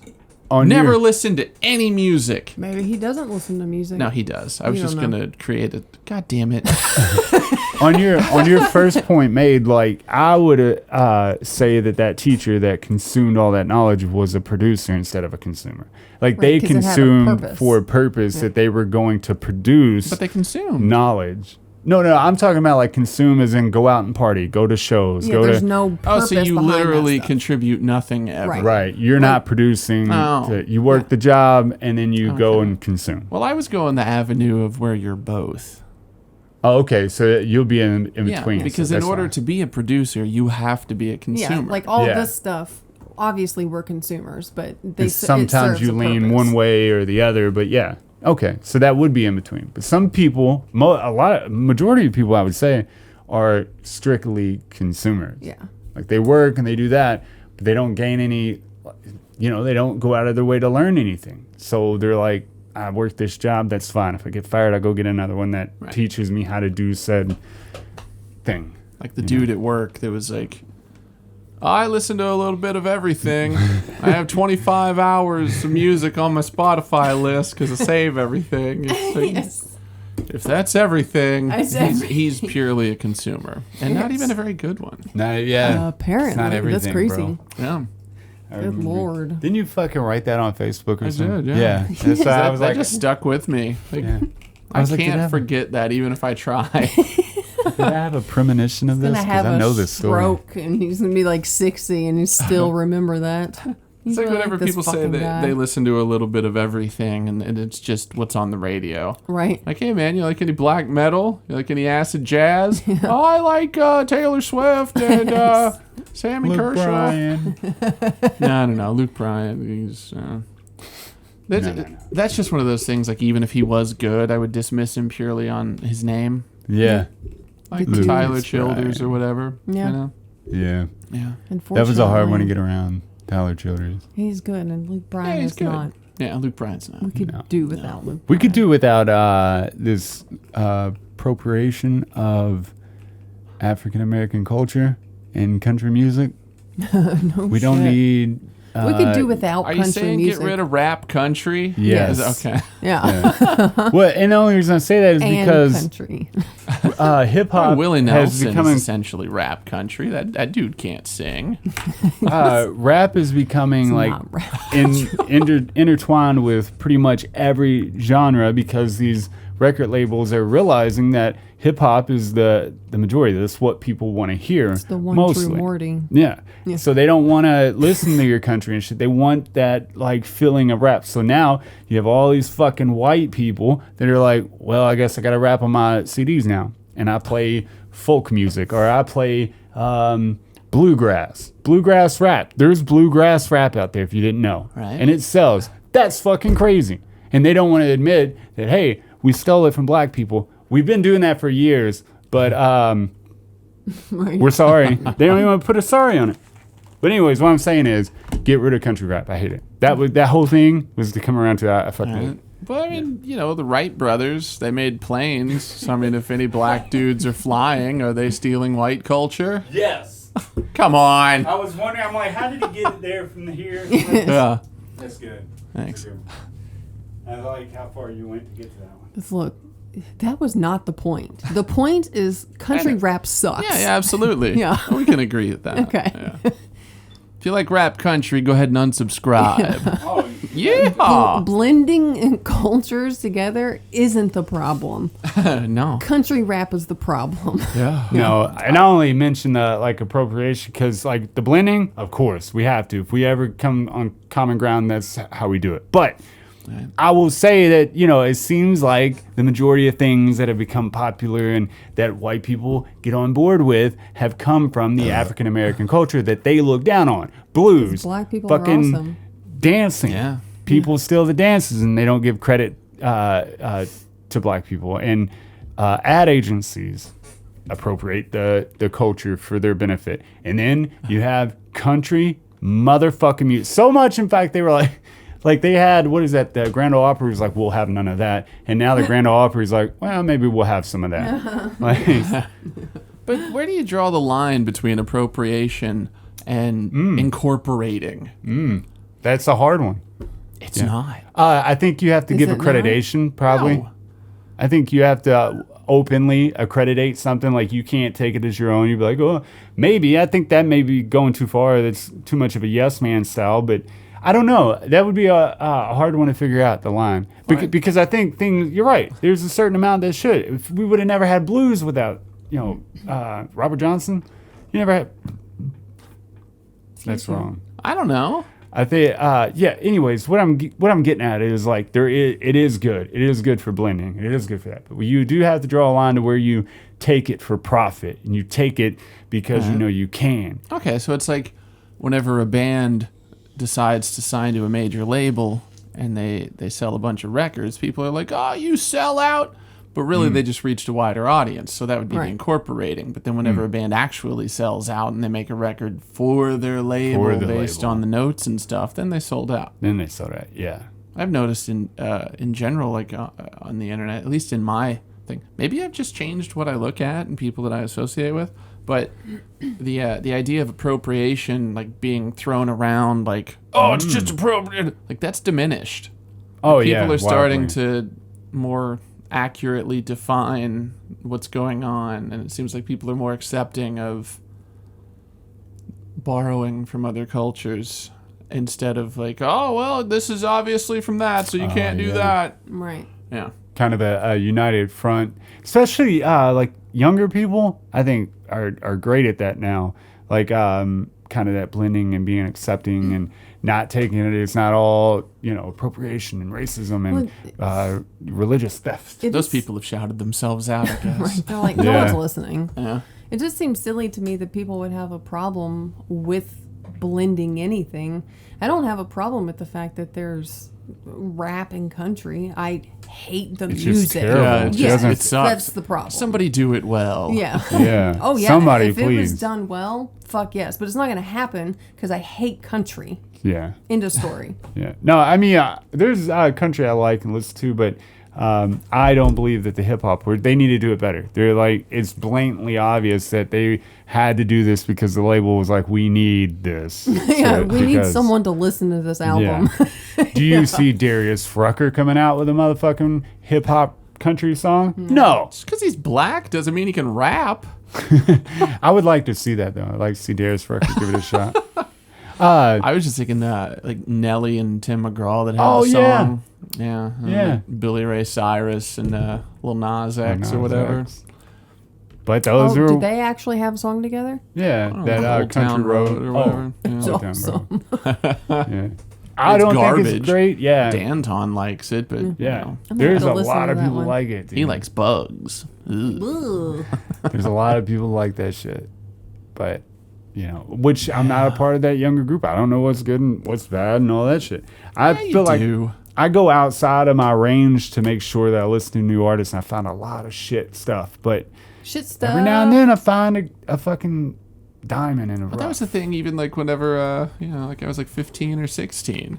on never your, listened to any music. Maybe he doesn't listen to music. No, he does. I was You just don't going to create a... God damn it. on your first point made, like, I would say that teacher that consumed all that knowledge was a producer instead of a consumer. Like, Right, they 'cause it had a consumed purpose. for a purpose that they were going to produce But they consume. knowledge. No, I'm talking about like consume as in go out and party, go to shows, Yeah, go there's to... no purpose So you behind that literally stuff. contribute nothing ever. Right. Right, you're not producing. Oh. You work the job and then you go Okay. and consume. Well, I was going the avenue of where you're both. Oh, okay. So you'll be in between. Because so in that's order fine. to be a producer, you have to be a consumer. Yeah, like all Yeah. this stuff. Obviously, we're consumers, but Sometimes you lean one way or the other, but yeah. Okay, so that would be in between. But some people, majority of people, I would say, are strictly consumers. Yeah. Like they work and they do that, but they don't gain any, they don't go out of their way to learn anything. So they're like, I work this job, that's fine. If I get fired, I'll go get another one that teaches me how to do said thing. Like the dude at work that was like, I listen to a little bit of everything. I have 25 hours of music on my Spotify list because I save everything. Like, Yes. If that's everything, That's he's purely a consumer. And not even a very good one. Apparently. It's not everything, That's crazy. bro. Yeah. Good Lord. Didn't you fucking write that on Facebook or I something? did, yeah. That's why I was that like, just stuck with me. Like, yeah. I was like, can't did I- forget that even if I try. Did I have a premonition of this? Gonna have I know a this story. stroke and he's gonna be like 60 and you still remember that. It's like whenever people say that they listen to a little bit of everything and it's just what's on the radio. Right. Like, hey man, you like any black metal? You like any acid jazz? Oh, I like Taylor Swift and Sammy Luke Kershaw. Bryan. No. Luke Bryan. He's that's just one of those things. Like, even if he was good, I would dismiss him purely on his name. Yeah. Like Luke Tyler Childers Bryan. or whatever. Yeah. You know? Yeah. Yeah. That was a hard one to get around. Tyler Childers. He's good and Luke Bryan he's is good. not. Yeah, Luke Bryan's not. We could do without Luke. We could do without this appropriation of African American culture in country music. No We don't shit. need. We could do without Are you country saying music. get rid of rap country? Yes. Okay. Yeah. Well, and the only reason I say that is And because country. hip hop Willie has Nelson become is essentially rap country. That dude can't sing. rap is becoming like not rap. intertwined with pretty much every genre because these record labels are realizing that hip hop is the majority. That's what people want to hear. It's the one mostly. true Morty. Yeah. Yeah. So they don't want to listen to your country and shit. They want that like feeling of rap. So now you have all these fucking white people that are like, well, I guess I got to rap on my CDs now. And I play folk music or I play bluegrass rap. There's bluegrass rap out there if you didn't know. Right. And it sells. That's fucking crazy. And they don't want to admit that, hey, we stole it from black people. We've been doing that for years, but Right. we're sorry. They don't even want to put a sorry on it. But anyways, what I'm saying is, get rid of country rap. I hate it. That whole thing was to come around to I fucking hate it. But I mean, the Wright brothers, they made planes. So I mean, if any black dudes are flying, are they stealing white culture? Yes. Come on. I was wondering. I'm like, how did he get it there from here? Yeah. That's good. Thanks. I like how far you went to get to that one. Let's look. That was not the point. The point is country rap sucks. Yeah, absolutely. Yeah. We can agree with that. Okay. Yeah. If you like rap country, go ahead and unsubscribe. Oh, Yeah. Blending cultures together isn't the problem. No. Country rap is the problem. Yeah. no, and I only mention the like appropriation because like the blending, of course, we have to. If we ever come on common ground, that's how we do it. But I will say that, it seems like the majority of things that have become popular and that white people get on board with have come from the African American culture that they look down on. Blues, Black people are fucking awesome. dancing. Yeah. People steal the dances and they don't give credit to black people. And ad agencies appropriate the culture for their benefit. And then you have country motherfucking music. So much, in fact, they were like they had, what is that? The Grand Ole Opry was like, we'll have none of that. And now the Grand Ole Opry is like, well, maybe we'll have some of that. But where do you draw the line between appropriation and incorporating? That's a hard one. It's not. I think you have to Is give it not? accreditation, probably. No. I think you have to openly accreditate something. Like you can't take it as your own. You'd be like, oh, maybe. I think that may be going too far. That's too much of a yes man style. But I don't know. That would be a hard one to figure out, the line. Right. Because I think you're right. There's a certain amount that should. If we would have never had blues without, Robert Johnson, you never had. That's wrong. I don't know. I think, yeah. Anyways, what I'm getting at is like it is good. It is good for blending. It is good for that. But you do have to draw a line to where you take it for profit and you take it because you know you can. Okay, so it's like whenever a band decides to sign to a major label and they sell a bunch of records, people are like, "Oh, you sell out." But really, they just reached a wider audience, so that would be the incorporating. But then whenever a band actually sells out and they make a record for their label based on the notes and stuff, then they sold out. Yeah. I've noticed in general, like on the internet, at least in my thing, maybe I've just changed what I look at and people that I associate with. But the idea of appropriation, like being thrown around, like, oh, it's just appropriate, like that's diminished. Oh, People are starting to more accurately define what's going on, and it seems like people are more accepting of borrowing from other cultures instead of like, oh well, this is obviously from that, so you can't do that. Right. Yeah. Kind of a united front, especially like younger people. I think are great at that now. Like kind of that blending and being accepting and not taking it. It's not all, appropriation and racism and religious theft. Those people have shouted themselves out, I guess. Right. They're like, no one's listening. Yeah. It just seems silly to me that people would have a problem with blending anything. I don't have a problem with the fact that there's rap and country. I hate the music. Just terrible. It sucks. That's the problem. Somebody do it well. Yeah. Yeah. Oh yeah. Somebody, if please. it was done well, fuck yes. But it's not going to happen because I hate country. Yeah. End of story. Yeah. No, I mean, there's country I like and listen to, but I don't believe that the hip hop they need to do it better. They're like, it's blatantly obvious that they had to do this because the label was like, we need this. Yeah, we need someone to listen to this album. Yeah. Do you see Darius Rucker coming out with a motherfucking hip hop country song? No. Just because he's black doesn't mean he can rap. I would like to see that though. I'd like to see Darius Rucker give it a shot. I was just thinking like Nelly and Tim McGraw that had a song. Yeah. Like Billy Ray Cyrus and Lil Nas X or whatever. But those are... Did they actually have a song together? Yeah, that Old Country Town Road or whatever. It's awesome. Yeah. I don't garbage. think it's great. Yeah. Danton likes it, but yeah. There's a lot of people like it. Dude. He likes bugs. There's a lot of people like that shit. But... which I'm not a part of that younger group. I don't know what's good and what's bad and all that shit. I feel like I go outside of my range to make sure that I listen to new artists, and I find a lot of shit stuff. But every now and then I find a fucking diamond in a rough. But that was the thing, even like whenever, like I was like 15 or 16.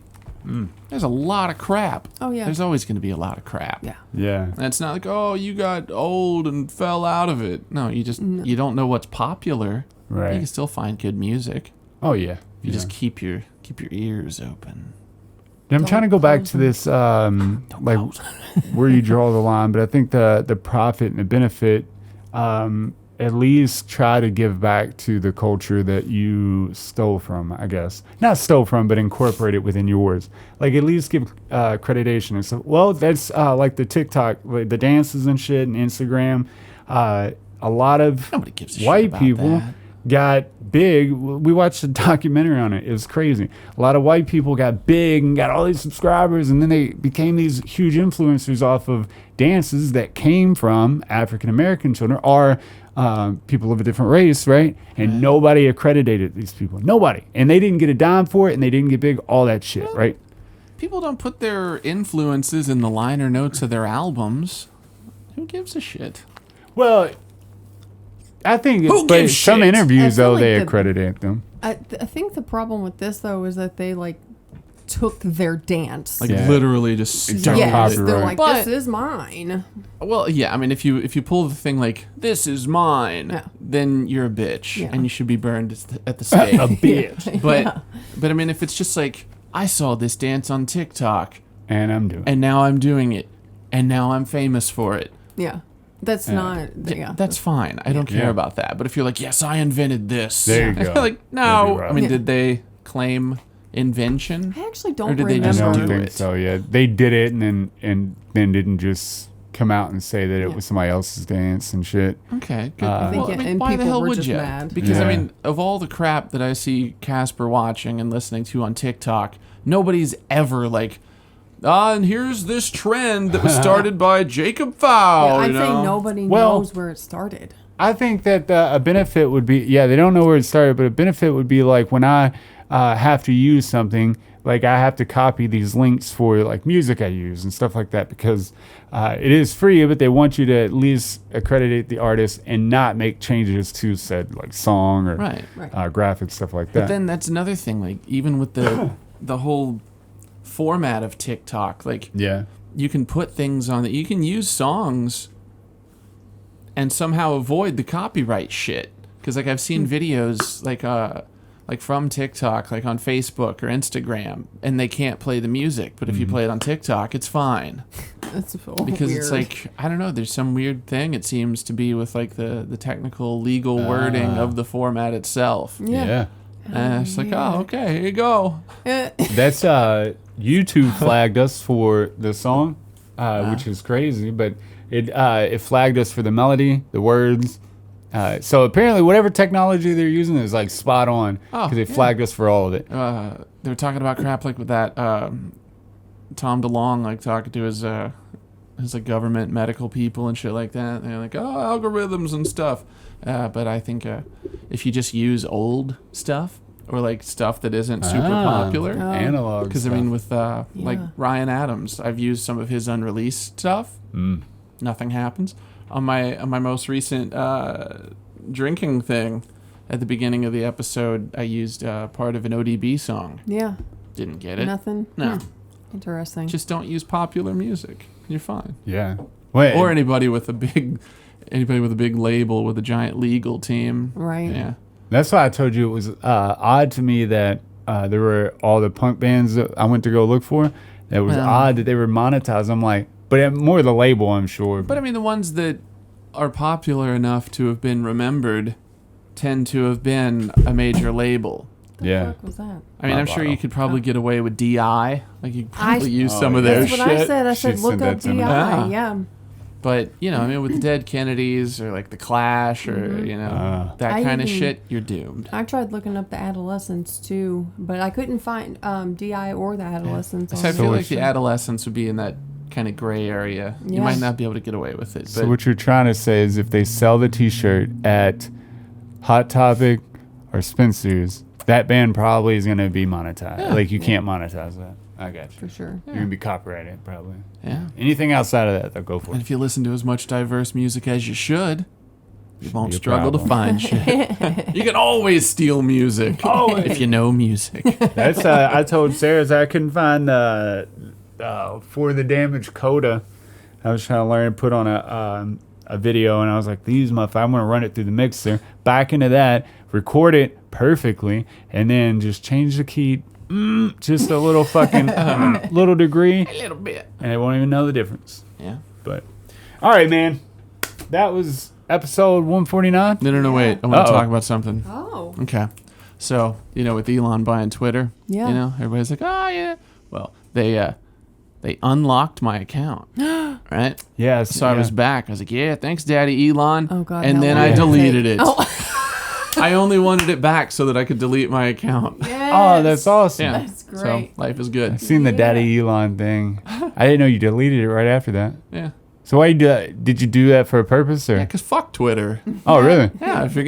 There's a lot of crap. Oh, yeah. There's always going to be a lot of crap. Yeah. Yeah. And it's not like, oh, you got old and fell out of it. No, you don't know what's popular. Right. You can still find good music. Oh yeah. You just keep your ears open. I'm trying to go back to this, like where you draw the line, but I think the profit and the benefit, at least try to give back to the culture that you stole from. I guess not stole from, but incorporate it within yours. Like at least give accreditation and stuff. Well, that's like the TikTok, like the dances and shit, and Instagram. A lot of Nobody gives a shit white about people. that. Got big. We watched a documentary on it. It was crazy. A lot of white people got big and got all these subscribers, and then they became these huge influencers off of dances that came from African American children or people of a different race, right? And nobody accredited these people. Nobody. And they didn't get a dime for it, and they didn't get big. All that shit, right? People don't put their influences in the liner notes of their albums. Who gives a shit? Well, I think Who but gives some shit? interviews, though, like they accredited them. I think the problem with this, though, is that they, took their dance. Literally just stole yes, it. they're like, But- this is mine. Well, yeah, I mean, if you pull the thing like, this is mine, then you're a bitch, and you should be burned at the stake. A bitch. But I mean, if it's just like, I saw this dance on TikTok, And I'm doing it. and now I'm doing it, and now I'm famous for it. Yeah. That's not... Yeah. That's fine. I don't care about that. But if you're like, yes, I invented this. There you go. Like, no. That'd be I mean, Yeah. did they claim invention? I actually Or don't did they remember. just I do don't think it? so. Yeah, they did it and then didn't just come out and say that it was somebody else's dance and shit. Okay, good. And why the people hell were would just you? mad. Because, Yeah. I mean, of all the crap that I see Casper watching and listening to on TikTok, nobody's ever like, and here's this trend that was started by Jacob Fowl. I'd you say know? nobody Well- knows where it started. I think that a benefit would be, they don't know where it started, but a benefit would be like when I have to use something, like I have to copy these links for like music I use and stuff like that because it is free, but they want you to at least accredit the artist and not make changes to said like song or Right. graphics, stuff like that. But then that's another thing, like even with the whole format of TikTok, like you can put things on that. You can use songs and somehow avoid the copyright shit. Because like I've seen videos like from TikTok, like on Facebook or Instagram, and they can't play the music. But if you play it on TikTok, it's fine. That's Because weird. it's like, I don't know, there's some weird thing it seems to be with like the technical legal wording of the format itself. Yeah. And it's like, oh, okay, here you go. That's YouTube flagged us for the song, which is crazy, but it flagged us for the melody, the words. So apparently whatever technology they're using is like spot on because they flagged us for all of it. They were talking about crap like with that Tom DeLonge, like talking to his like government medical people and shit like that. They're like, oh, algorithms and stuff. But I think if you just use old stuff or like stuff that isn't super popular, Analog because I stuff. mean with like Ryan Adams, I've used some of his unreleased stuff. Nothing happens. On my most recent drinking thing, at the beginning of the episode, I used part of an ODB song. Yeah. Didn't get it. Nothing. No. Interesting. Just don't use popular music. You're fine. Yeah. Wait. Or anybody with a big label with a giant legal team. Right. Yeah. That's why I told you it was odd to me that there were all the punk bands that I went to go look for. It was odd that they were monetized. I'm like, but more the label, I'm sure. But I mean, the ones that are popular enough to have been remembered tend to have been a major label. Yeah. What was that? I mean, I'm sure you could probably get away with DI. Like, you could probably use some of yeah. their That's shit. what I said. I said, She look said up that to me. DI. Yeah. But, you know, I mean, with the Dead Kennedys or, like, the Clash or, you know, that I kind of even- shit, you're doomed. I tried looking up the Adolescents too, but I couldn't find DI or the Adolescents. So I on feel there. like the adolescents would be in that kind of gray area. You Yeah. might not be able to get away with it. So But what you're trying to say is if they sell the T-shirt at Hot Topic or Spencer's, that band probably is going to be monetized. Yeah. Like you can't monetize that. I got you. for sure. You're going to be copyrighted probably. yeah. Anything outside of that, they'll go for And it. if you listen to as much diverse music as you should, you won't be a struggle to problem. find shit. You can always steal music if you know music. That's I told Sarah that I couldn't find For the Damaged Coda. I was trying to learn to put on a video, and I was like, I'm going to run it through the mixer, back into that, record it perfectly, and then just change the key just a little fucking little degree, A little bit. and they won't even know the difference. Yeah. But all right, man, that was episode 149. No, wait. I want to Uh-oh. talk about something. Oh. Okay. So, you know, with Elon buying Twitter, Yeah. you know, everybody's like, oh, yeah. Well, they unlocked my account, right? Yes. So I was back. I was like, yeah, thanks, Daddy Elon. Oh, God, and how then long I did it deleted take? it. Oh. I only wanted it back so that I could delete my account. Yes. Oh, that's awesome. Yeah. That's great. So life is good. I've seen the Daddy Elon thing. I didn't know you deleted it right after that. Yeah. So why you do that? Did you do that for a purpose or? Yeah, because fuck Twitter. Oh, really? Yeah, if you're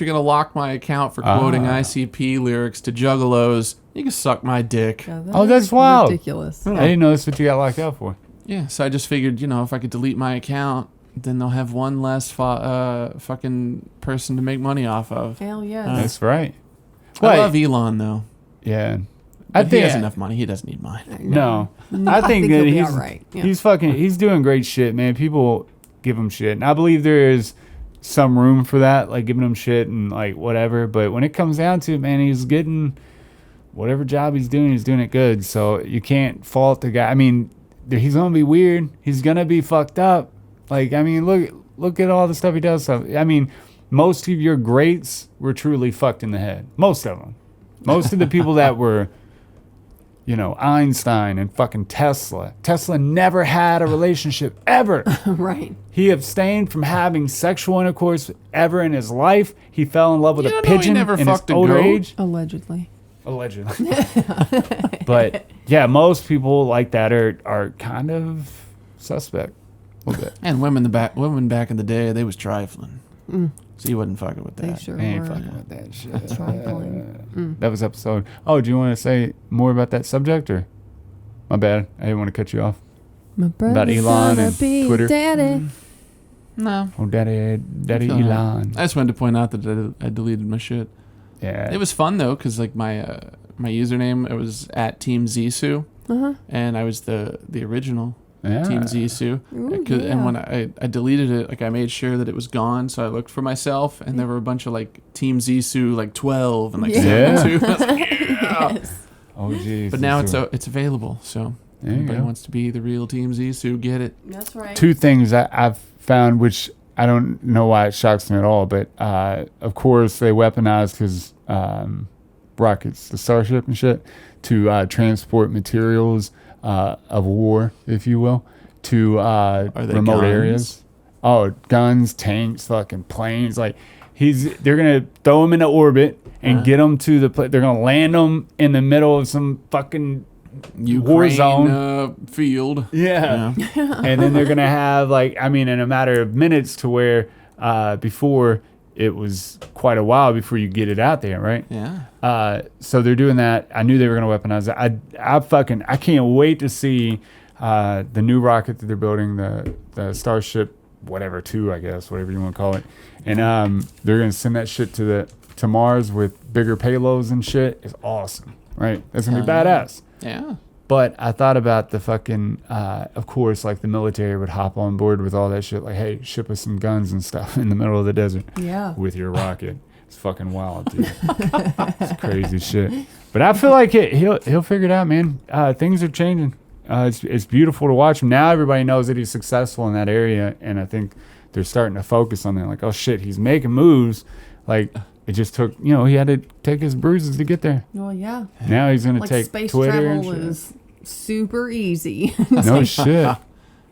gonna lock my account for quoting ICP lyrics to juggalos, you can suck my dick. Yeah, Oh, is that's wild. ridiculous. I didn't know that's what you got locked out for. Yeah, so I just figured, you know, if I could delete my account, then they'll have one less fucking person to make money off of. Hell yes. That's right. I Wait. love Elon though. Yeah. But he has enough money. He doesn't need mine. No. I think he'll that be he's all right. Yeah. he's doing great shit, man. People give him shit. And I believe there is some room for that, like giving him shit and like whatever. But when it comes down to it, man, he's getting whatever job he's doing it good. So you can't fault the guy. I mean, he's gonna be weird. He's gonna be fucked up. Like, I mean, look at all the stuff he does. I mean, most of your greats were truly fucked in the head. Most of them. Most of the people that were Einstein and fucking Tesla. Tesla never had a relationship ever. Right. He abstained from having sexual intercourse ever in his life. He fell in love with a pigeon in his older age. Allegedly. But yeah, most people like that are kind of suspect a little bit. And women back in the day, they was trifling. So you wasn't fucking with that. They sure Ain't were. fucking with that shit. Trifling. That was episode. Oh, do you want to say more about that subject, or my bad? I didn't want to cut you off. My About Elon and Twitter. Daddy. No. Oh, daddy Elon. I just wanted to point out that I deleted my shit. Yeah. It was fun though, because like my username, it was at Team Zisu, and I was the original Team Zisu. And when I deleted it, like I made sure that it was gone, so I looked for myself, and there were a bunch of like Team Zisu like 12 and like 72. I was like, yeah. Yes. Oh jeez. But now it's available, so anybody wants to be the real Team Zisu, get it. That's right. Two things I've found, which I don't know why it shocks me at all, but of course they weaponized his rockets, the Starship and shit, to transport materials of war, if you will, to remote areas. Oh, guns, tanks, fucking planes. Like they're gonna throw them into orbit and get them to the place. They're gonna land them in the middle of some fucking war zone field. Yeah. And then they're gonna have in a matter of minutes to where before it was quite a while before you get it out there, right? Yeah. So they're doing that. I knew they were gonna weaponize it. I can't wait to see the new rocket that they're building, the Starship whatever 2, I guess, whatever you want to call it. And they're gonna send that shit to Mars with bigger payloads and shit. It's awesome, right? That's gonna be badass. Yeah. But I thought about the fucking, of course, like the military would hop on board with all that shit. Like, hey, ship us some guns and stuff in the middle of the desert with your rocket. It's fucking wild, dude. It's crazy shit. But I feel like he'll figure it out, man. Things are changing. It's beautiful to watch him. Now everybody knows that he's successful in that area. And I think they're starting to focus on that. Like, oh, shit, he's making moves. Like, it just took, he had to take his bruises to get there. Well, yeah. Now he's going to take space Twitter travel is super easy. No shit.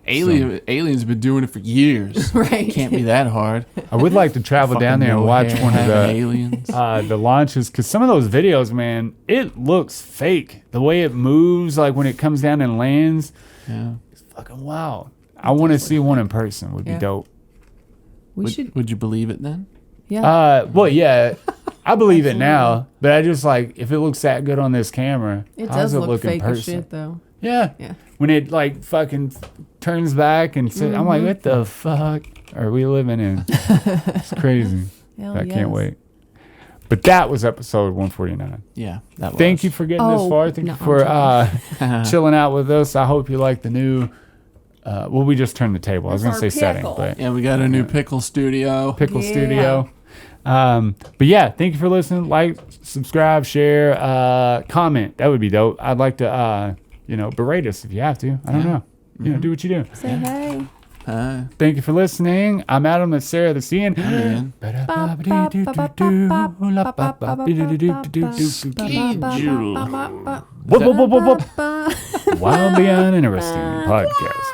Aliens have been doing it for years. Right. Can't be that hard. I would like to travel down there and watch one of the launches, because some of those videos, man, it looks fake. The way it moves, like when it comes down and lands, it's fucking wild. I want to see one in person. Would be dope. Would you believe it then? Yeah. Well, yeah, I believe it now, but I just if it looks that good on this camera, it how does does it look in fake as person? shit, though. Yeah. When it fucking turns back and says, I'm like, what the fuck are we living in? It's crazy. I can't wait. But that was episode 149. Yeah, that was. Thank you for getting this far. Thank you for chilling out with us. I hope you like the new. We just turned the table. I was going to say setting, but we got a new pickle studio. Studio. But yeah, thank you for listening. Like, subscribe, share, comment. That would be dope. I'd like to, berate us if you have to. I don't know. Do what you do. Say hey. Thank you for listening. I'm Adam. That's Sarah. That's Ian. Wildly Uninteresting podcast.